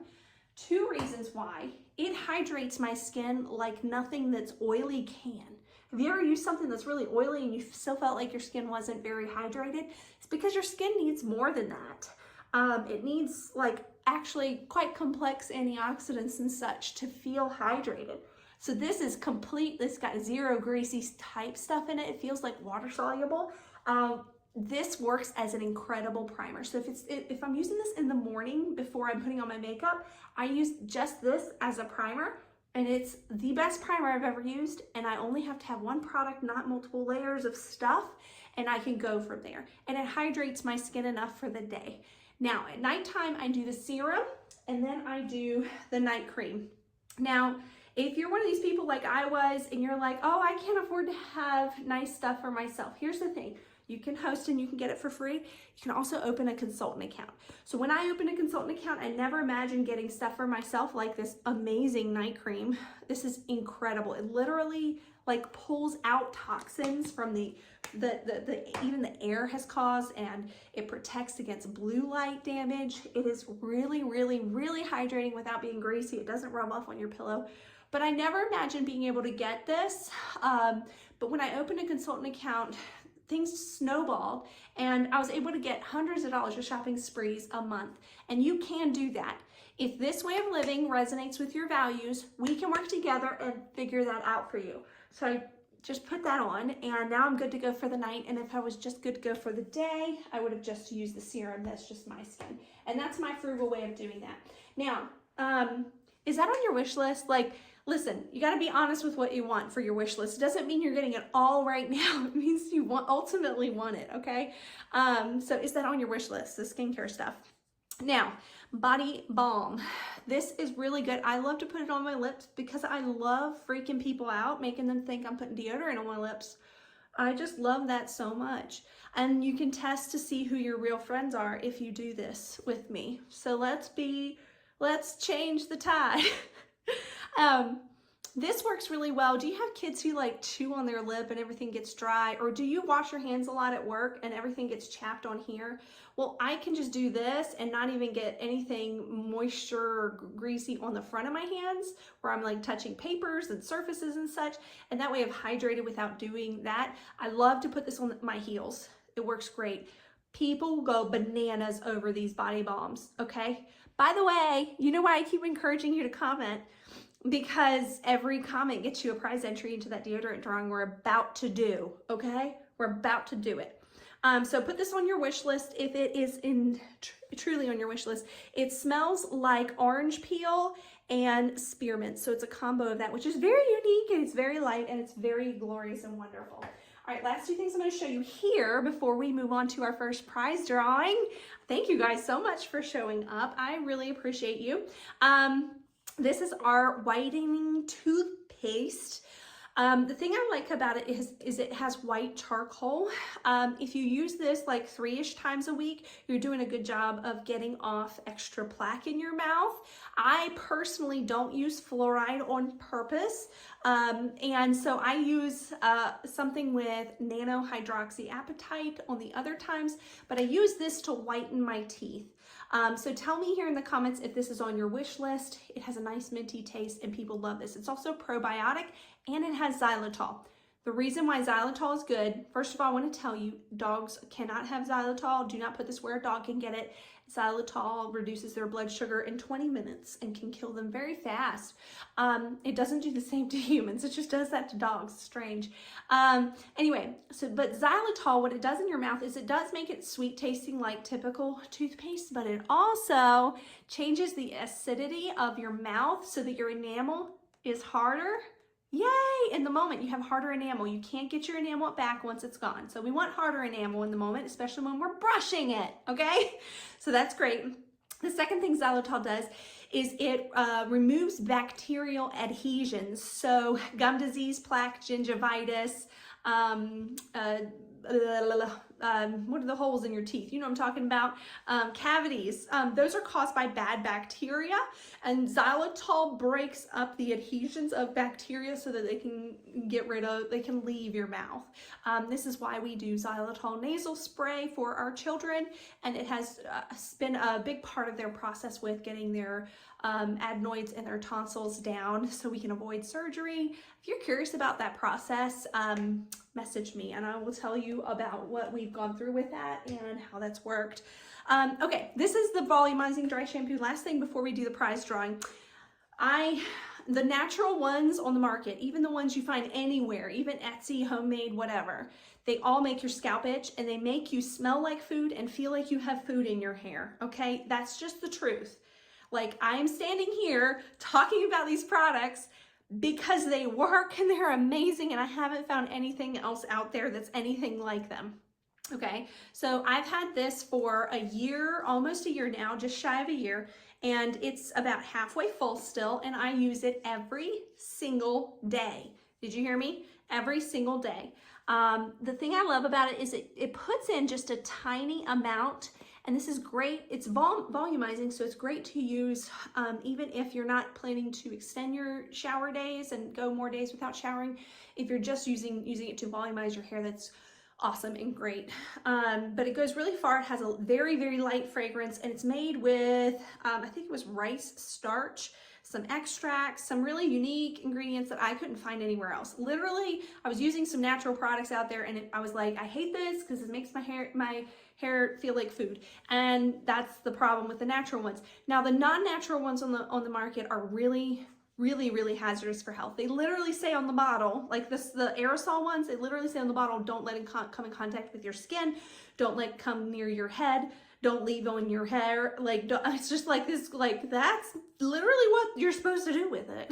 2 reasons why. It hydrates my skin like nothing that's oily can. Have you ever used something that's really oily and you still felt like your skin wasn't very hydrated? It's because your skin needs more than that. It needs like actually quite complex antioxidants and such to feel hydrated. So this is complete. This got zero greasy type stuff in it. It feels like water soluble. This works as an incredible primer. So if I'm using this in the morning before I'm putting on my makeup, I use just this as a primer, and it's the best primer I've ever used, and I only have to have one product, not multiple layers of stuff, and I can go from there. And it hydrates my skin enough for the day. Now, at nighttime, I do the serum, and then I do the night cream. Now, if you're one of these people like I was, and you're like, oh, I can't afford to have nice stuff for myself, here's the thing. You can host and you can get it for free. You can also open a consultant account. So when I opened a consultant account, I never imagined getting stuff for myself like this amazing night cream. This is incredible. It literally like pulls out toxins from the even the air has caused, and it protects against blue light damage. It is really, really, really hydrating without being greasy. It doesn't rub off on your pillow. But I never imagined being able to get this. But when I opened a consultant account, things snowballed, and I was able to get hundreds of dollars of shopping sprees a month. And you can do that. If this way of living resonates with your values, we can work together and figure that out for you. So I just put that on, and now I'm good to go for the night. And if I was just good to go for the day, I would have just used the serum. That's just my skin. And that's my frugal way of doing that. Now, is that on your wish list? Like, listen, you got to be honest with what you want for your wish list. It doesn't mean you're getting it all right now. It means you ultimately want it, okay? So is that on your wish list, the skincare stuff? Now, body balm. This is really good. I love to put it on my lips because I love freaking people out, making them think I'm putting deodorant on my lips. I just love that so much. And you can test to see who your real friends are if you do this with me. So let's change the tide. This works really well. Do you have kids who like chew on their lip and everything gets dry? Or do you wash your hands a lot at work and everything gets chapped on here? Well, I can just do this and not even get anything moisture or greasy on the front of my hands where I'm like touching papers and surfaces and such. And that way I've hydrated without doing that. I love to put this on my heels. It works great. People go bananas over these body balms, okay? By the way, you know why I keep encouraging you to comment? Because every comment gets you a prize entry into that deodorant drawing we're about to do, okay? We're about to do it. So put this on your wish list if it is truly on your wish list. It smells like orange peel and spearmint. So it's a combo of that, which is very unique, and it's very light, and it's very glorious and wonderful. All right, last two things I'm going to show you here before we move on to our first prize drawing. Thank you guys so much for showing up. I really appreciate you. This is our whitening toothpaste. The thing I like about it is it has white charcoal. If you use this like 3-ish times a week, you're doing a good job of getting off extra plaque in your mouth. I personally don't use fluoride on purpose. And so I use something with nanohydroxyapatite on the other times, but I use this to whiten my teeth. So tell me here in the comments if this is on your wish list. It has a nice minty taste and people love this. It's also probiotic and it has xylitol. The reason why xylitol is good, first of all, I want to tell you, dogs cannot have xylitol. Do not put this where a dog can get it. Xylitol reduces their blood sugar in 20 minutes and can kill them very fast. It doesn't do the same to humans. It just does that to dogs. Strange. Anyway, but xylitol, what it does in your mouth is it does make it sweet tasting like typical toothpaste, but it also changes the acidity of your mouth so that your enamel is harder. Yay! In the moment, you have harder enamel. You can't get your enamel back once it's gone. So we want harder enamel in the moment, especially when we're brushing it, okay? So that's great. The second thing xylitol does is it removes bacterial adhesions. So gum disease, plaque, gingivitis, what are the holes in your teeth? You know what I'm talking about? Cavities. Those are caused by bad bacteria, and xylitol breaks up the adhesions of bacteria so that they can leave your mouth. This is why we do xylitol nasal spray for our children, and it has been a big part of their process with getting their adenoids and their tonsils down so we can avoid surgery. If you're curious about that process, message me and I will tell you about what we've gone through with that and how that's worked. Okay, this is the volumizing dry shampoo. Last thing before we do the prize drawing. The natural ones on the market, even the ones you find anywhere, even Etsy, homemade, whatever, they all make your scalp itch and they make you smell like food and feel like you have food in your hair, okay? That's just the truth. Like, I'm standing here talking about these products because they work and they're amazing, and I haven't found anything else out there that's anything like them. Okay, so I've had this for a year, almost a year now, just shy of a year, and it's about halfway full still, and I use it every single day. Did you hear me? Every single day. The thing I love about it is it puts in just a tiny amount, and this is great. It's volumizing, so it's great to use even if you're not planning to extend your shower days and go more days without showering. If you're just using it to volumize your hair, that's awesome and great. But it goes really far. It has a very, very light fragrance, and it's made with, I think it was rice starch, some extracts, some really unique ingredients that I couldn't find anywhere else. Literally, I was using some natural products out there, and I was like, I hate this because it makes my hair feel like food. And that's the problem with the natural ones. Now, the non-natural ones on the market are really, really hazardous for health. They literally say on the bottle, like the aerosol ones, they literally say on the bottle, don't let it come in contact with your skin, don't let it come near your head, don't leave on your hair. Like, it's just like this, like that's literally what you're supposed to do with it.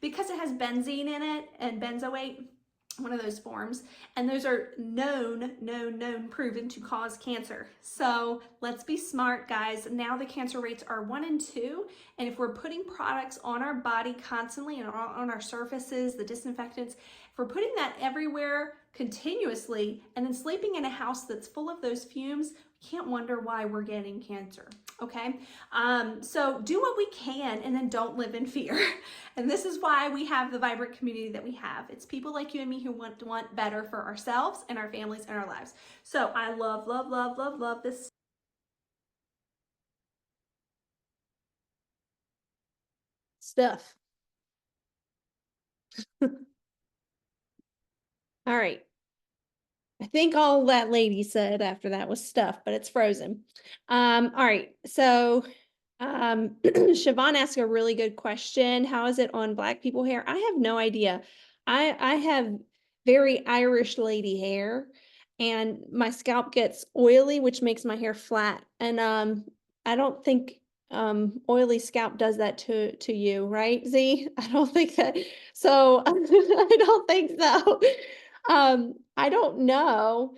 Because it has benzene in it and benzoate, one of those forms, and those are known, proven to cause cancer. So let's be smart, guys. Now the cancer rates are 1 and 2, and if we're putting products on our body constantly and on our surfaces, the disinfectants, if we're putting that everywhere continuously and then sleeping in a house that's full of those fumes, we can't wonder why we're getting cancer. Okay, so do what we can and then don't live in fear. And this is why we have the vibrant community that we have. It's people like you and me who want better for ourselves and our families and our lives. So I love this stuff. All right. I think all that lady said after that was stuff, but it's frozen. All right. So Siobhan asked a really good question. How is it on Black people hair? I have no idea. I have very Irish lady hair, and my scalp gets oily, which makes my hair flat. And I don't think oily scalp does that to you, right, Z? I don't think that. So I don't think so. I don't know.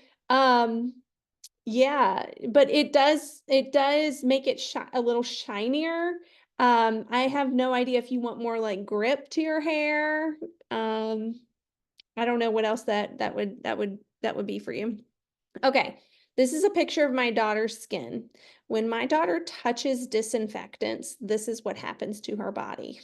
Yeah, but it does make it a little shinier. I have no idea if you want more like grip to your hair. I don't know what else that would be for you. Okay. This is a picture of my daughter's skin. When my daughter touches disinfectants, this is what happens to her body.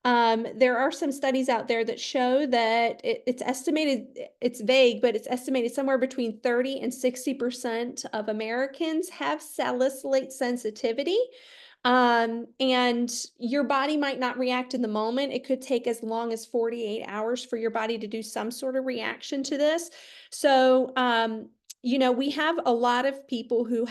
There are some studies out there that show that it's estimated, it's vague, but it's estimated somewhere between 30 and 60% of Americans have salicylate sensitivity. And your body might not react in the moment. It could take as long as 48 hours for your body to do some sort of reaction to this. So, you know, we have a lot of people who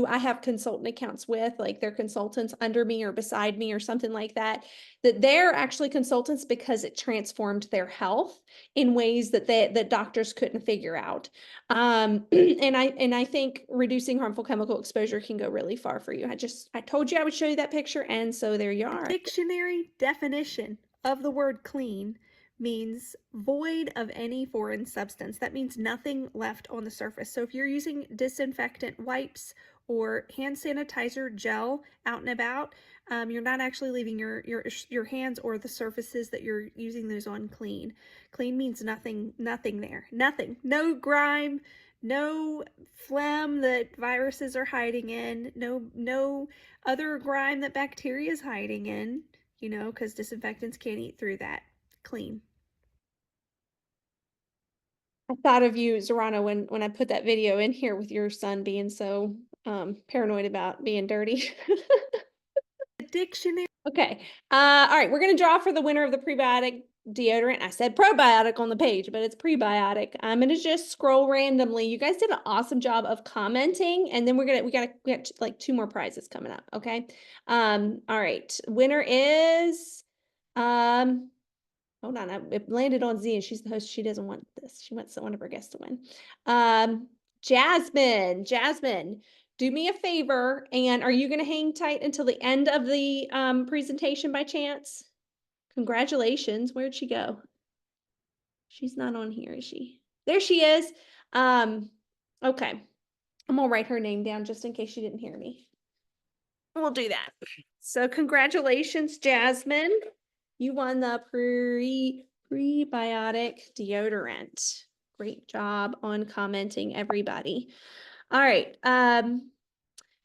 I have consultant accounts with, like they're consultants under me or beside me or something like that they're actually consultants because it transformed their health in ways that doctors couldn't figure out. And I think reducing harmful chemical exposure can go really far for you. I told you I would show you that picture, and so there you are. Dictionary definition of the word clean means void of any foreign substance. That means nothing left on the surface. So if you're using disinfectant wipes or hand sanitizer gel out and about, you're not actually leaving your hands or the surfaces that you're using those on clean. Clean means nothing there. Nothing. No grime, no phlegm that viruses are hiding in, no other grime that bacteria is hiding in, you know, because disinfectants can't eat through that. Clean. I thought of you, Zorana, when I put that video in here with your son being so paranoid about being dirty. The dictionary. Okay. All right, we're gonna draw for the winner of the prebiotic deodorant. I said probiotic on the page, but it's prebiotic. I'm gonna just scroll randomly. You guys did an awesome job of commenting, and then we got like 2 more prizes coming up. Okay. All right. Winner is hold on, it landed on Z, and she's the host. She doesn't want this. She wants one of her guests to win. Jasmine, do me a favor, and are you going to hang tight until the end of the presentation by chance? Congratulations. Where'd she go? She's not on here, is she? There she is. Okay. I'm gonna write her name down just in case she didn't hear me. We'll do that. So congratulations, Jasmine. You won the Prebiotic deodorant. Great job on commenting, everybody. All right.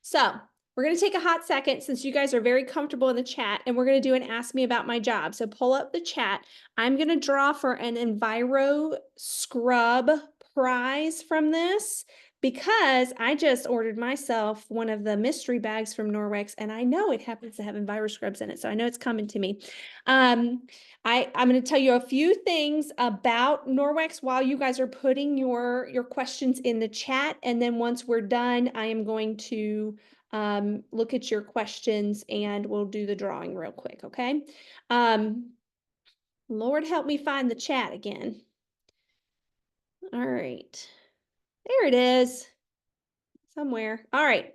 So we're going to take a hot second since you guys are very comfortable in the chat, and we're going to do an Ask Me About My Job. So pull up the chat. I'm going to draw for an Enviro Scrub prize from this because I just ordered myself one of the mystery bags from Norwex, and I know it happens to have Enviro Scrubs in it, so I know it's coming to me. I'm going to tell you a few things about Norwex while you guys are putting your questions in the chat. And then once we're done, I am going to look at your questions and we'll do the drawing real quick, okay? Lord help me find the chat again. All right. There it is. Somewhere. All right.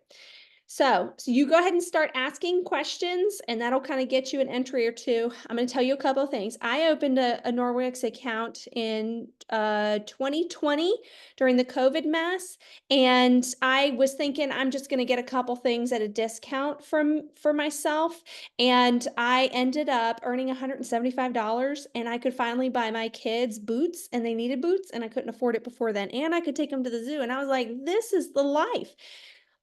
So you go ahead and start asking questions, and that'll kind of get you an entry or two. I'm going to tell you a couple of things. I opened a Norwex account in 2020 during the COVID mess, and I was thinking I'm just going to get a couple things at a discount for myself, and I ended up earning $175, and I could finally buy my kids boots, and they needed boots, and I couldn't afford it before then, and I could take them to the zoo, and I was like, this is the life.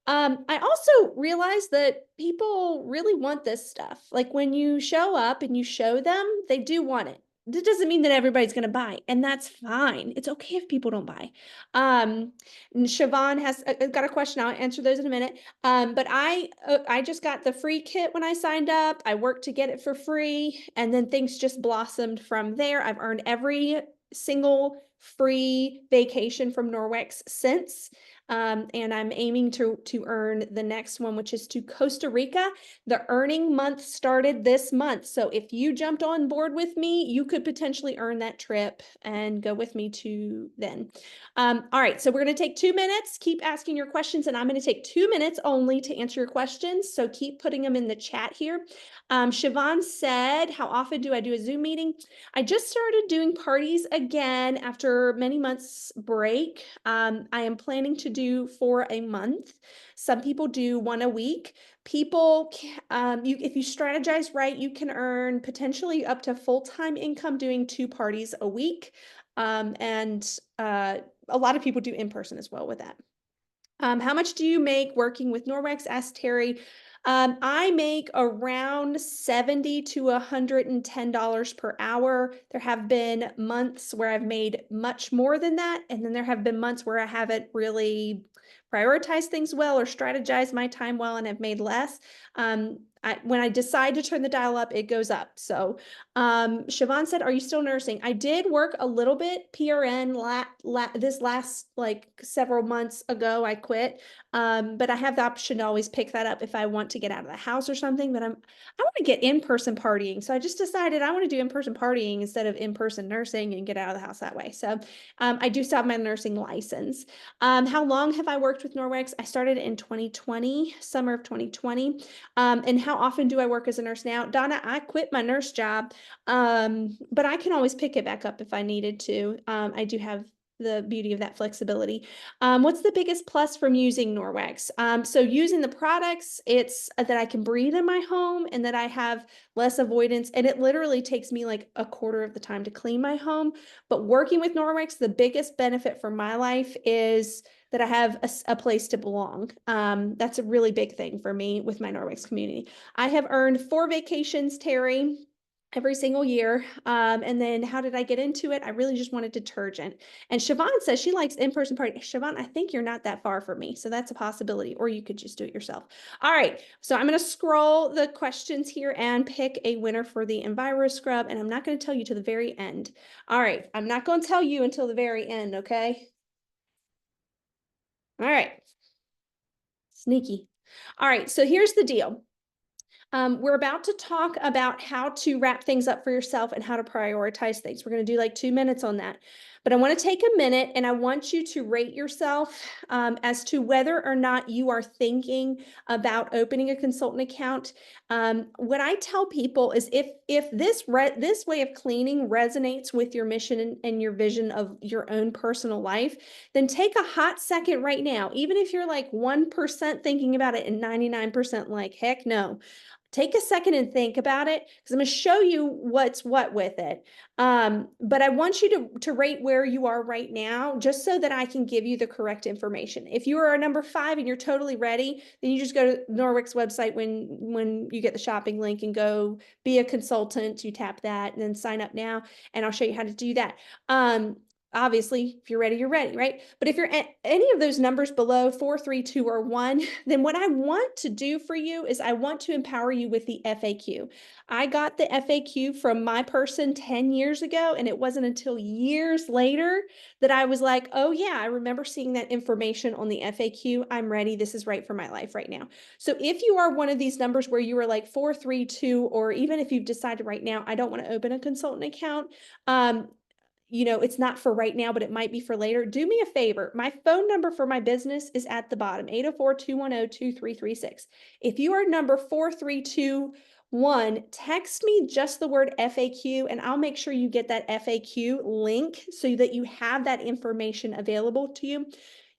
I also realized that people really want this stuff. Like when you show up and you show them, they do want it. That doesn't mean that everybody's going to buy, and that's fine. It's okay if people don't buy. And Siobhan has got a question. I'll answer those in a minute. But I just got the free kit when I signed up. I worked to get it for free, and then things just blossomed from there. I've earned every single free vacation from Norwex since. And I'm aiming to earn the next one, which is to Costa Rica. The earning month started this month. So if you jumped on board with me, you could potentially earn that trip and go with me to then. All right, so we're going to take 2 minutes. Keep asking your questions, and I'm going to take 2 minutes only to answer your questions. So keep putting them in the chat here. Siobhan said, how often do I do a Zoom meeting? I just started doing parties again after many months break. I am planning to do for a month. Some people do one a week. People, if you strategize right, you can earn potentially up to full-time income doing 2 parties a week. And a lot of people do in person as well with that. How much do you make working with Norwex? Asked Terry. I make around $70 to $110 per hour. There have been months where I've made much more than that. And then there have been months where I haven't really prioritized things well or strategized my time well and have made less. When I decide to turn the dial up, it goes up. So Siobhan said, are you still nursing? I did work a little bit PRN this last like several months ago. I quit. But I have the option to always pick that up if I want to get out of the house or something. But I want to get in-person partying. So I just decided I want to do in-person partying instead of in-person nursing and get out of the house that way. So I do still have my nursing license. How long have I worked with Norwex? I started in 2020, summer of 2020. And how often do I work as a nurse now? Donna, I quit my nurse job, but I can always pick it back up if I needed to. I do have the beauty of that flexibility. What's the biggest plus from using Norwex? So using the products, it's that I can breathe in my home and that I have less avoidance. And it literally takes me like a quarter of the time to clean my home. But working with Norwex, the biggest benefit for my life is that I have a place to belong. That's a really big thing for me with my Norwex community. I have earned 4 vacations, Terry, every single year. And then how did I get into it? I really just wanted detergent. And Siobhan says she likes in-person party. Siobhan, I think you're not that far from me. So that's a possibility, or you could just do it yourself. All right. So I'm going to scroll the questions here and pick a winner for the Enviro Scrub. And I'm not going to tell you to the very end. All right. I'm not going to tell you until the very end. Okay. All right. Sneaky. All right. So here's the deal. We're about to talk about how to wrap things up for yourself and how to prioritize things. We're going to do like 2 minutes on that. But I want to take a minute and I want you to rate yourself as to whether or not you are thinking about opening a consultant account. What I tell people is if this way of cleaning resonates with your mission and your vision of your own personal life, then take a hot second right now. Even if you're like 1% thinking about it and 99% like, heck no. take a second and think about it, because I'm going to show you what's what with it. But I want you to rate where you are right now, just so that I can give you the correct information. If you are a number 5 and you're totally ready, then you just go to Norwick's website when you get the shopping link and go be a consultant. You tap that and then sign up now, and I'll show you how to do that. Obviously, if you're ready, you're ready, right? But if you're at any of those numbers below 4, 3, 2, or 1, then what I want to do for you is I want to empower you with the FAQ. I got the FAQ from my person 10 years ago, and it wasn't until years later that I was like, oh yeah, I remember seeing that information on the FAQ. I'm ready. This is right for my life right now. So if you are one of these numbers where you are like 4, 3, 2, or even if you've decided right now, I don't want to open a consultant account, it's not for right now, but it might be for later. Do me a favor. My phone number for my business is at the bottom, 804-210-2336. If you are number 4321, text me just the word FAQ, and I'll make sure you get that FAQ link so that you have that information available to you.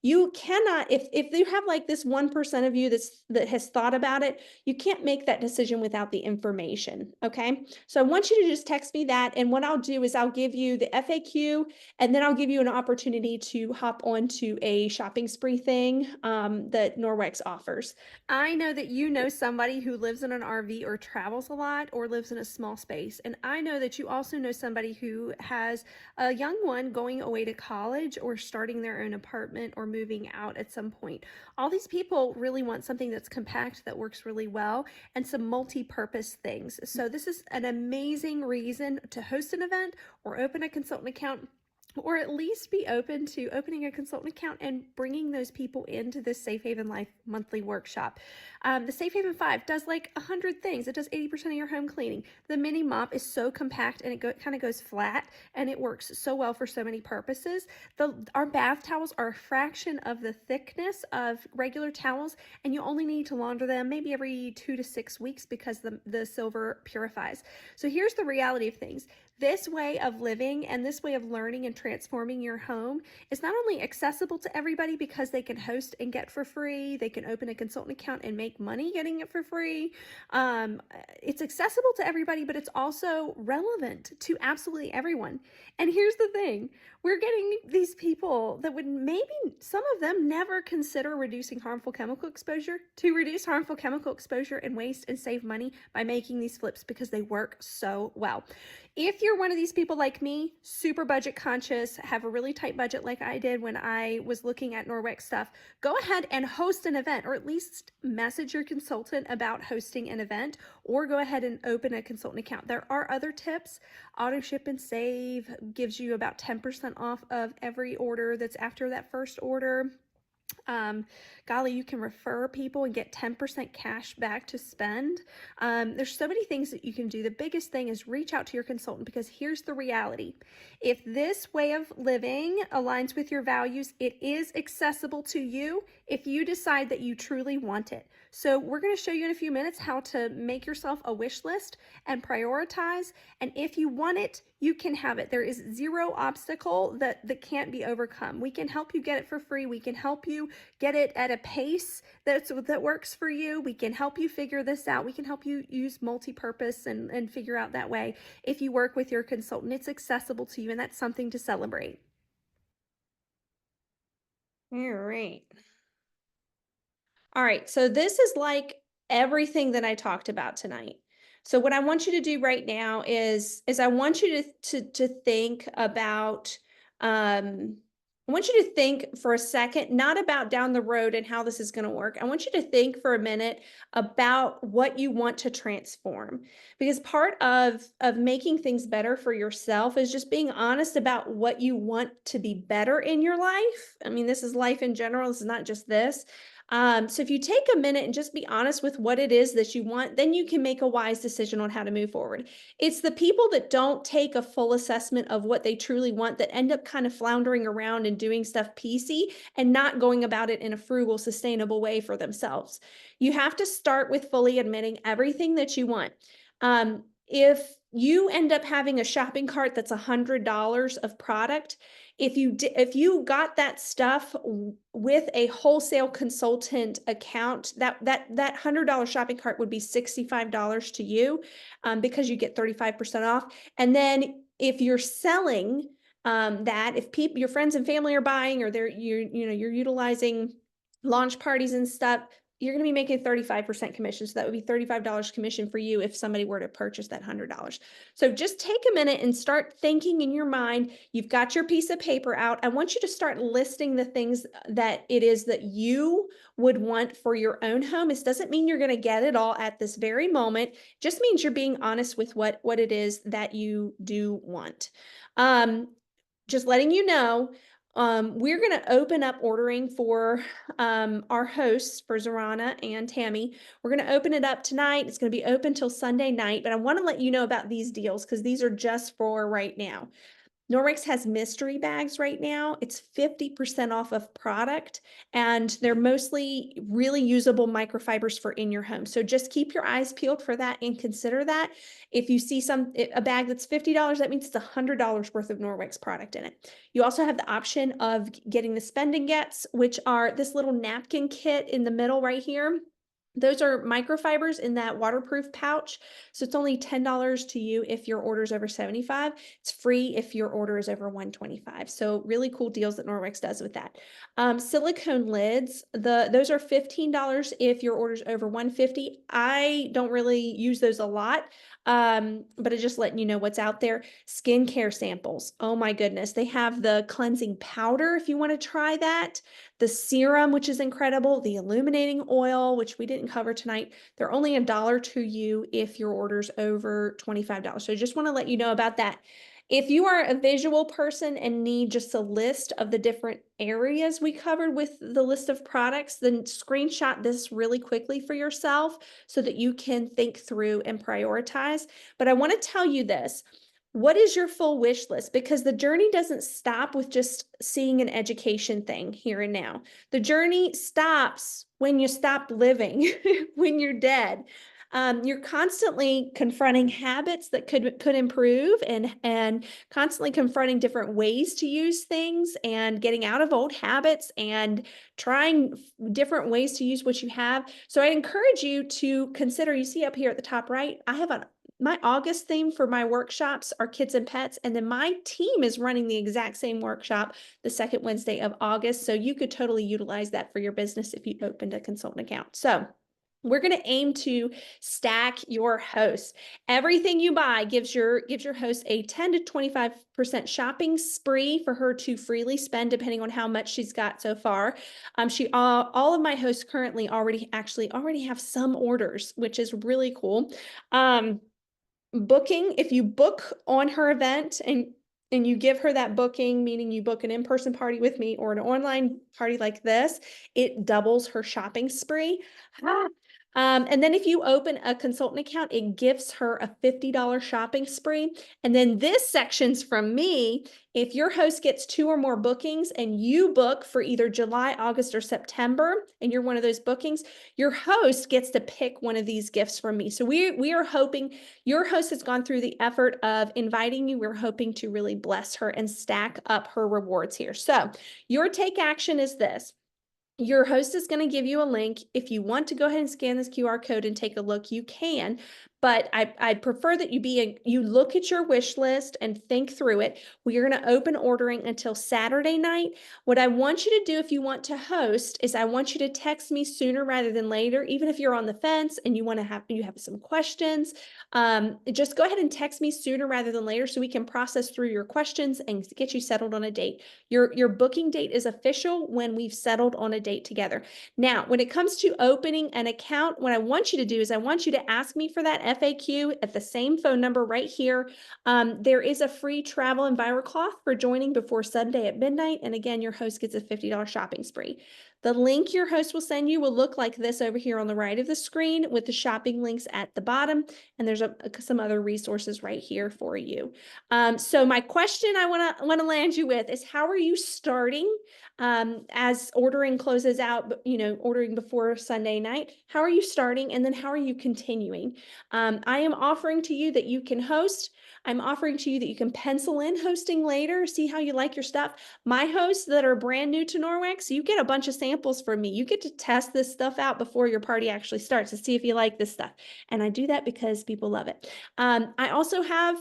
You cannot, if you have like this 1% of you that has thought about it, you can't make that decision without the information. Okay. So I want you to just text me that. And what I'll do is I'll give you the FAQ, and then I'll give you an opportunity to hop onto a shopping spree thing that Norwex offers. I know that you know somebody who lives in an RV or travels a lot or lives in a small space. And I know that you also know somebody who has a young one going away to college or starting their own apartment or moving out at some point. All these people really want something that's compact, that works really well, and some multi-purpose things. So this is an amazing reason to host an event or open a consultant account, or at least be open to opening a consultant account and bringing those people into this Safe Haven Life monthly workshop. The Safe Haven 5 does like 100 things. It does 80% of your home cleaning. The mini mop is so compact, and it kind of goes flat, and it works so well for so many purposes. Our bath towels are a fraction of the thickness of regular towels, and you only need to launder them maybe every 2 to 6 weeks because the silver purifies. So here's the reality of things. This way of living and this way of learning and transforming your home is not only accessible to everybody because they can host and get for free, they can open a consultant account and make money getting it for free. It's accessible to everybody, but it's also relevant to absolutely everyone. And here's the thing, we're getting these people that would maybe, some of them, never consider reducing harmful chemical exposure to reduce harmful chemical exposure and waste and save money by making these flips because they work so well. If you're one of these people like me, super budget conscious, have a really tight budget like I did when I was looking at Norwex stuff, go ahead and host an event, or at least message your consultant about hosting an event, or go ahead and open a consultant account. There are other tips. Auto ship and save gives you about 10% off of every order that's after that first order. Golly, you can refer people and get 10% cash back to spend. There's so many things that you can do. The biggest thing is reach out to your consultant, because here's the reality. If this way of living aligns with your values, it is accessible to you if you decide that you truly want it. So we're going to show you in a few minutes how to make yourself a wish list and prioritize. And if you want it, you can have it. There is zero obstacle that can't be overcome. We can help you get it for free. We can help you get it at a pace that works for you. We can help you figure this out. We can help you use multi-purpose and figure out that way. If you work with your consultant, it's accessible to you, and that's something to celebrate. All right. All right, so this is like everything that I talked about tonight. So what I want you to do right now is I want you to think about, I want you to think for a second, not about down the road and how this is going to work. I want you to think for a minute about what you want to transform, because part of making things better for yourself is just being honest about what you want to be better in your life. I mean, this is life in general. This is not just this. So if you take a minute and just be honest with what it is that you want, then you can make a wise decision on how to move forward. It's the people that don't take a full assessment of what they truly want that end up kind of floundering around and doing stuff piecey and not going about it in a frugal, sustainable way for themselves. You have to start with fully admitting everything that you want. If you end up having a shopping cart that's $100 of product. If you got that stuff with a wholesale consultant account, that $100 shopping cart would be $65 to you, because you get 35% off. And then if you're selling that, if your friends and family are buying, or you're utilizing launch parties and stuff, you're going to be making 35% commission. So that would be $35 commission for you if somebody were to purchase that $100. So just take a minute and start thinking in your mind. You've got your piece of paper out. I want you to start listing the things that it is that you would want for your own home. This doesn't mean you're going to get it all at this very moment. It just means you're being honest with what it is that you do want. Just letting you know, we're going to open up ordering for our hosts, for Zorana and Tammy. We're going to open it up tonight. It's going to be open till Sunday night, but I want to let you know about these deals because these are just for right now. Norwex has mystery bags right now. It's 50% off of product, and they're mostly really usable microfibers for in your home. So just keep your eyes peeled for that and consider that. If you see a bag that's $50, that means it's $100 worth of Norwex product in it. You also have the option of getting the spend and gets, which are this little napkin kit in the middle right here. Those are microfibers in that waterproof pouch. So it's only $10 to you if your order is over 75. It's free if your order is over 125. So really cool deals that Norwex does with that. Silicone lids, those are $15 if your order is over 150. I don't really use those a lot. But I just letting you know what's out there. Skincare samples. Oh my goodness. They have the cleansing powder if you want to try that. The serum, which is incredible. The illuminating oil, which we didn't cover tonight. They're only $1 to you if your order's over $25. So I just want to let you know about that. If you are a visual person and need just a list of the different areas we covered with the list of products, then screenshot this really quickly for yourself so that you can think through and prioritize. But I want to tell you this. What is your full wish list? Because the journey doesn't stop with just seeing an education thing here and now. The journey stops when you stop living, when you're dead. You're constantly confronting habits that could improve, and constantly confronting different ways to use things and getting out of old habits and trying different ways to use what you have. So I encourage you to consider, you see up here at the top right, I have my August theme for my workshops are kids and pets. And then my team is running the exact same workshop the second Wednesday of August. So you could totally utilize that for your business if you opened a consultant account. So we're going to aim to stack your host. Everything you buy gives your host a 10 to 25% shopping spree for her to freely spend, depending on how much she's got so far. All of my hosts currently already have some orders, which is really cool. Booking, if you book on her event and you give her that booking, meaning you book an in-person party with me or an online party like this, it doubles her shopping spree. And then if you open a consultant account, it gives her a $50 shopping spree. And then this section's from me. If your host gets 2 or more bookings and you book for either July, August, or September, and you're one of those bookings, your host gets to pick one of these gifts from me. So we are hoping your host has gone through the effort of inviting you. We're hoping to really bless her and stack up her rewards here. So your take action is this. Your host is going to give you a link. If you want to go ahead and scan this QR code and take a look, you can. But I'd prefer that you look at your wish list and think through it. We are going to open ordering until Saturday night. What I want you to do if you want to host is I want you to text me sooner rather than later, even if you're on the fence and you have some questions. Just go ahead and text me sooner rather than later so we can process through your questions and get you settled on a date. Your booking date is official when we've settled on a date together. Now, when it comes to opening an account, what I want you to do is I want you to ask me for that FAQ at the same phone number right here. There is a free travel and viral cloth for joining before Sunday at midnight. And again, your host gets a $50 shopping spree. The link your host will send you will look like this over here on the right of the screen with the shopping links at the bottom. And there's some other resources right here for you. So my question I want to land you with is, how are you starting as ordering closes out, ordering before Sunday night? How are you starting? And then how are you continuing? I am offering to you that you can host. I'm offering to you that you can pencil in hosting later, see how you like your stuff. My hosts that are brand new to Norwex, you get a bunch of samples from me. You get to test this stuff out before your party actually starts to see if you like this stuff. And I do that because people love it. I also have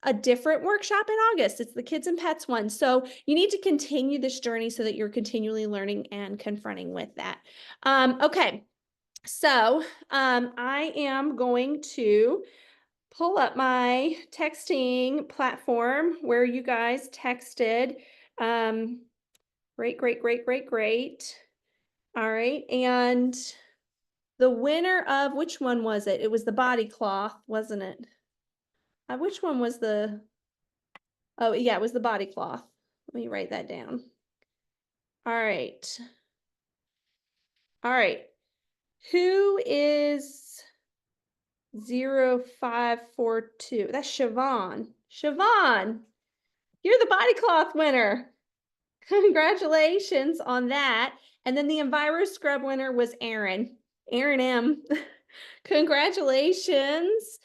a different workshop in August. It's the kids and pets one. So you need to continue this journey so that you're continually learning and confronting with that. Okay. So I am going to pull up my texting platform where you guys texted. Great, great, great, great, great. All right. And the winner of, which one was it? It was the body cloth, wasn't it? Which one was oh yeah, it was the body cloth. Let me write that down. All right. All right. Who is 0542? That's Siobhan. Siobhan, you're the body cloth winner. Congratulations on that. And then the Enviro Scrub winner was Aaron. Aaron M. Congratulations.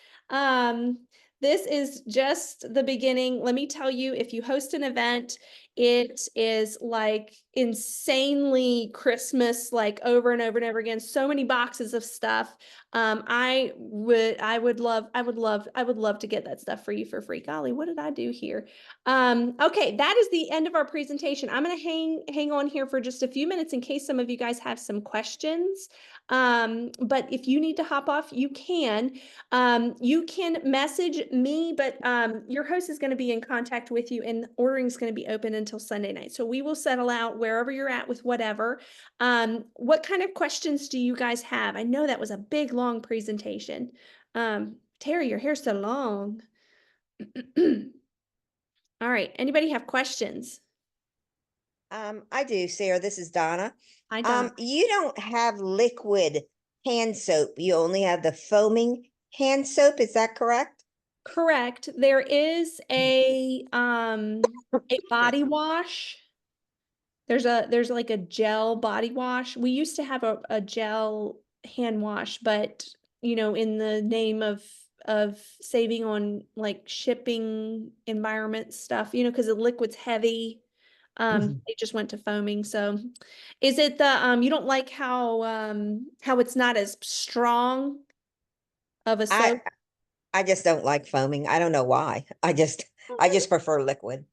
This is just the beginning. Let me tell you, if you host an event, it is like insanely Christmas, like over and over and over again. So many boxes of stuff. I would love to get that stuff for you for free. Golly, what did I do here? Okay, that is the end of our presentation. I'm going to hang on here for just a few minutes in case some of you guys have some questions. But if you need to hop off, you can. You can message me, but your host is going to be in contact with you, and ordering is going to be open until Sunday night. So we will settle out wherever you're at with whatever. What kind of questions do you guys have? I know that was a big, long presentation. Terry, your hair's so long. All right. Anybody have questions? I do, Sarah. This is Donna. I don't. You don't have liquid hand soap. You only have the foaming hand soap. Is that correct? Correct. There is a body wash. There's like a gel body wash. We used to have a gel hand wash, but in the name of saving on like shipping environment stuff, because the liquid's heavy. They just went to foaming. So is it the you don't like how it's not as strong of a soap? I just don't like foaming. I don't know why. I just prefer liquid.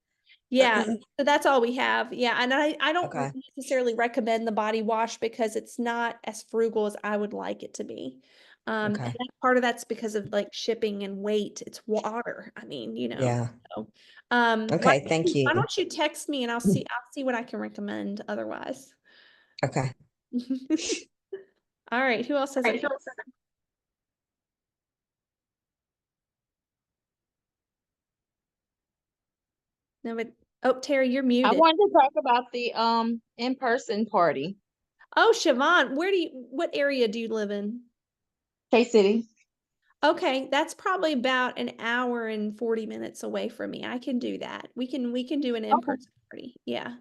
Yeah, so that's all we have. Yeah, and I don't Okay. necessarily recommend the body wash because it's not as frugal as I would like it to be. And Okay. part of that's because of like shipping and weight. It's water. I mean, Yeah. So, Okay. Thank why you. don't you text me and I'll see what I can recommend otherwise. Okay. All right, who else has a no, but oh, Terry, you're I muted. wanted to talk about the in-person party. Oh, Siobhan, what area do you live in? K-City. Okay, that's probably about an hour and 40 minutes away from me. I can do that. We can do an in-person party. Yeah.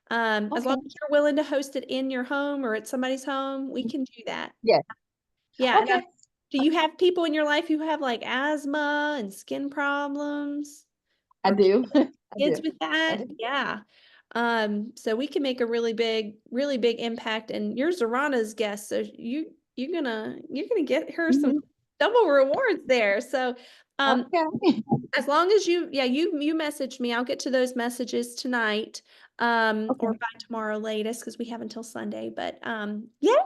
As long Okay. as you're willing to host it in your home or at somebody's home, we can do that. Yes. Yeah. Okay. Do you have people in your life who have like asthma and skin problems? I Or do. I kids do. with that? Yeah. So we can make a really big impact. And you're Zorana's guest, so you're gonna get her some double rewards there. So Okay. as long as you message me, I'll get to those messages tonight, or by tomorrow latest, because we have until Sunday. But yay,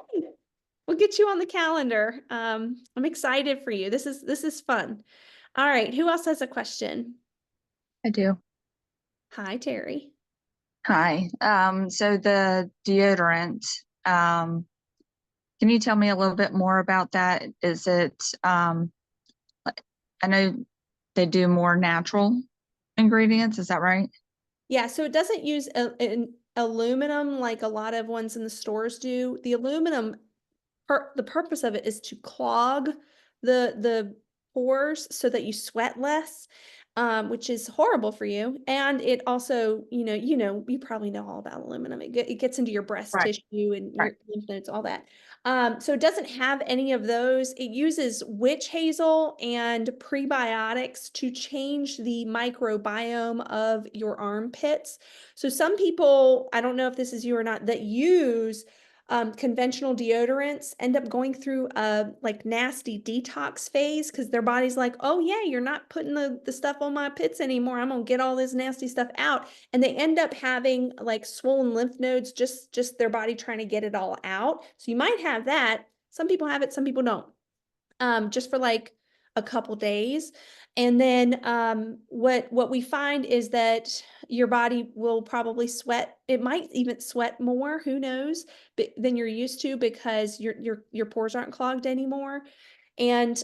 we'll get you on the calendar. I'm excited for you. This is fun. All right, who else has a question? I do. Hi, Terry. Hi. So the deodorant, can you tell me a little bit more about that? Is it, I know they do more natural ingredients, is that right? Yeah, so it doesn't use aluminum like a lot of ones in the stores do. The aluminum, the purpose of it is to clog the pores so that you sweat less, which is horrible for you. And it also, you probably know all about aluminum. It gets into your breast Right. tissue and Right. your lymph nodes, all that. So it doesn't have any of those. It uses witch hazel and prebiotics to change the microbiome of your armpits. So some people, I don't know if this is you or not, that use conventional deodorants end up going through a like nasty detox phase because their body's like, oh yeah, you're not putting the stuff on my pits anymore. I'm gonna get all this nasty stuff out. And they end up having like swollen lymph nodes, just their body trying to get it all out. So you might have that. Some people have it, some people don't. Just for like a couple days. And then what we find is that your body will probably sweat. It might even sweat more, who knows, than you're used to because your pores aren't clogged anymore. And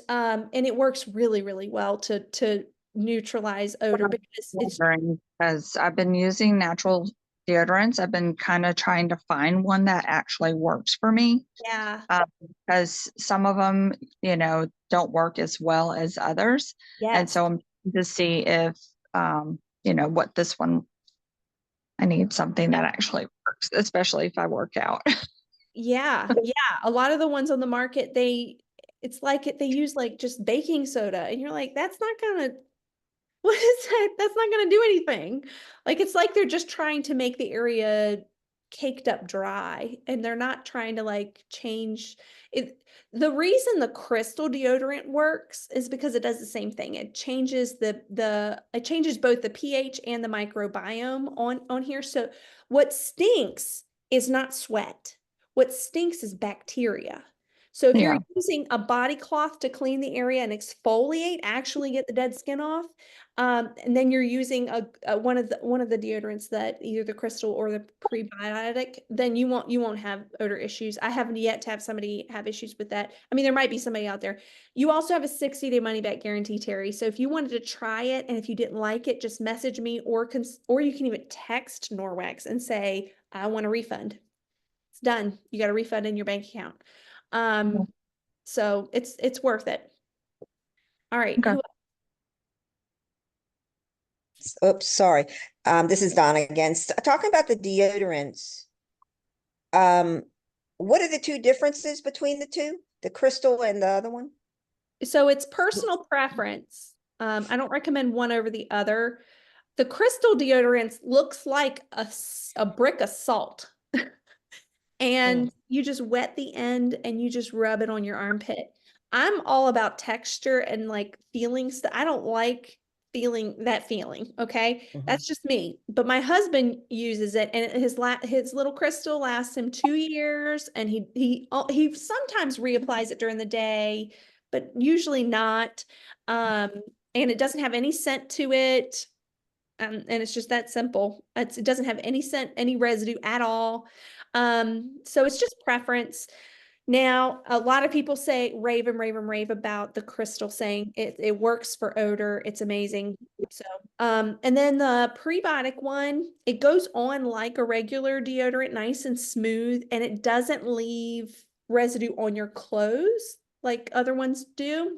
it works really, really well to neutralize odor because it's Because I've been using natural deodorants. I've been kind of trying to find one that actually works for me. yeah, Because some of them, don't work as well as others. And yes. so I'm to see if, what this one, I need something that actually works, especially if I work out. Yeah, yeah. A lot of the ones on the market, it's like they use like just baking soda, and you're like, that's not gonna, what is that? That's not gonna do anything. Like it's like they're just trying to make the area caked up dry, and they're not trying to like change it. The reason the crystal deodorant works is because it does the same thing. It changes it changes both the pH and the microbiome on here. So what stinks is not sweat. What stinks is bacteria. So if you're Yeah. using a body cloth to clean the area and exfoliate, actually get the dead skin off, and then you're using one of the deodorants that either the crystal or the prebiotic, then you won't have odor issues. I haven't yet to have somebody have issues with that. I mean, there might be somebody out there. You also have a 60-day money back guarantee, Terry. So if you wanted to try it and if you didn't like it, just message me or you can even text Norwex and say, I want a refund. It's done. You got a refund in your bank account. So it's worth it. All right. Okay. Oops, sorry. This is Donna again. Talking about the deodorants. What are the two differences between the two? The crystal and the other one? So it's personal preference. I don't recommend one over the other. The crystal deodorants looks like a brick of salt. And you just wet the end and you just rub it on your armpit. I'm all about texture and like feelings. I don't like feeling that feeling. Okay. That's just me. But my husband uses it and his little crystal lasts him 2 years and he sometimes reapplies it during the day, but usually not. And it doesn't have any scent to it. And it's just that simple. It doesn't have any scent, any residue at all. So it's just preference. Now, a lot of people say rave and rave and rave about the crystal, saying it works for odor. It's amazing. So, and then the prebiotic one, it goes on like a regular deodorant, nice and smooth, and it doesn't leave residue on your clothes like other ones do.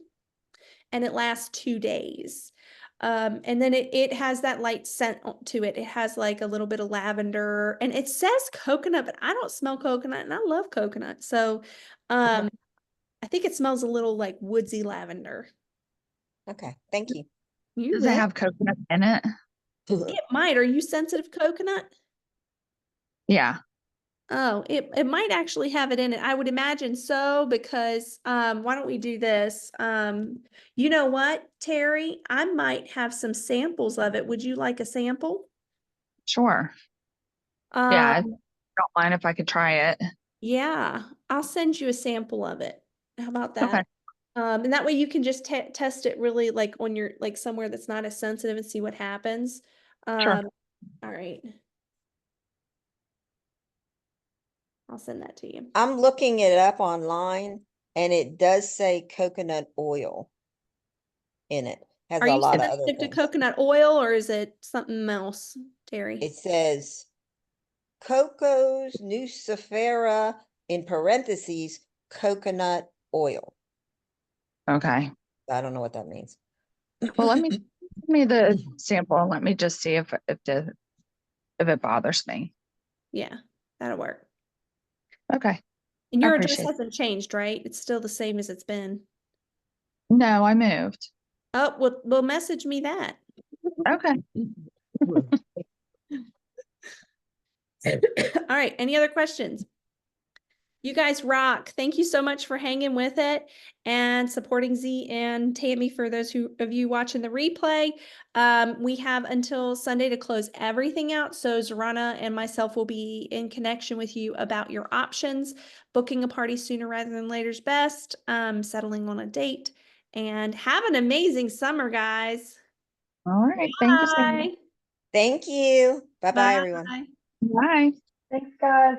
And it lasts 2 days. And then it has that light scent to it. It has like a little bit of lavender and it says coconut, but I don't smell coconut and I love coconut. So I think it smells a little like woodsy lavender. Okay, thank you. You Does it will. have coconut in it? It might. Are you sensitive to coconut? Yeah. Oh, it might actually have it in it. I would imagine so because why don't we do this? You know what, Terry? I might have some samples of it. Would you like a sample? Sure. Yeah. I don't mind if I could try it. Yeah, I'll send you a sample of it. How about that? Okay. And that way you can just test it really like on your like somewhere that's not as sensitive and see what happens. Sure. All right. I'll send that to you. I'm looking it up online and it does say coconut oil in it. Has Are a you lot of other sensitive to things. coconut oil or is it something else, Terry? It says Coco's nucifera, in parentheses, coconut oil. Okay. I don't know what that means. Well, let me give me the sample and let me just see if it bothers me. Yeah, that'll work. Okay. And I your address appreciate it. hasn't changed, right? It's still the same as it's been. No, I moved. Oh, well, message me that. Okay. All right. Any other questions? You guys rock. Thank you so much for hanging with it and supporting Z and Tammy. For those of you watching the replay, we have until Sunday to close everything out. So Zorana and myself will be in connection with you about your options, booking a party sooner rather than later is best, settling on a date, and have an amazing summer, guys. All right. Thank you, Sarah. Bye. Thank you. Bye-bye, everyone. Bye. Bye. Thanks, guys.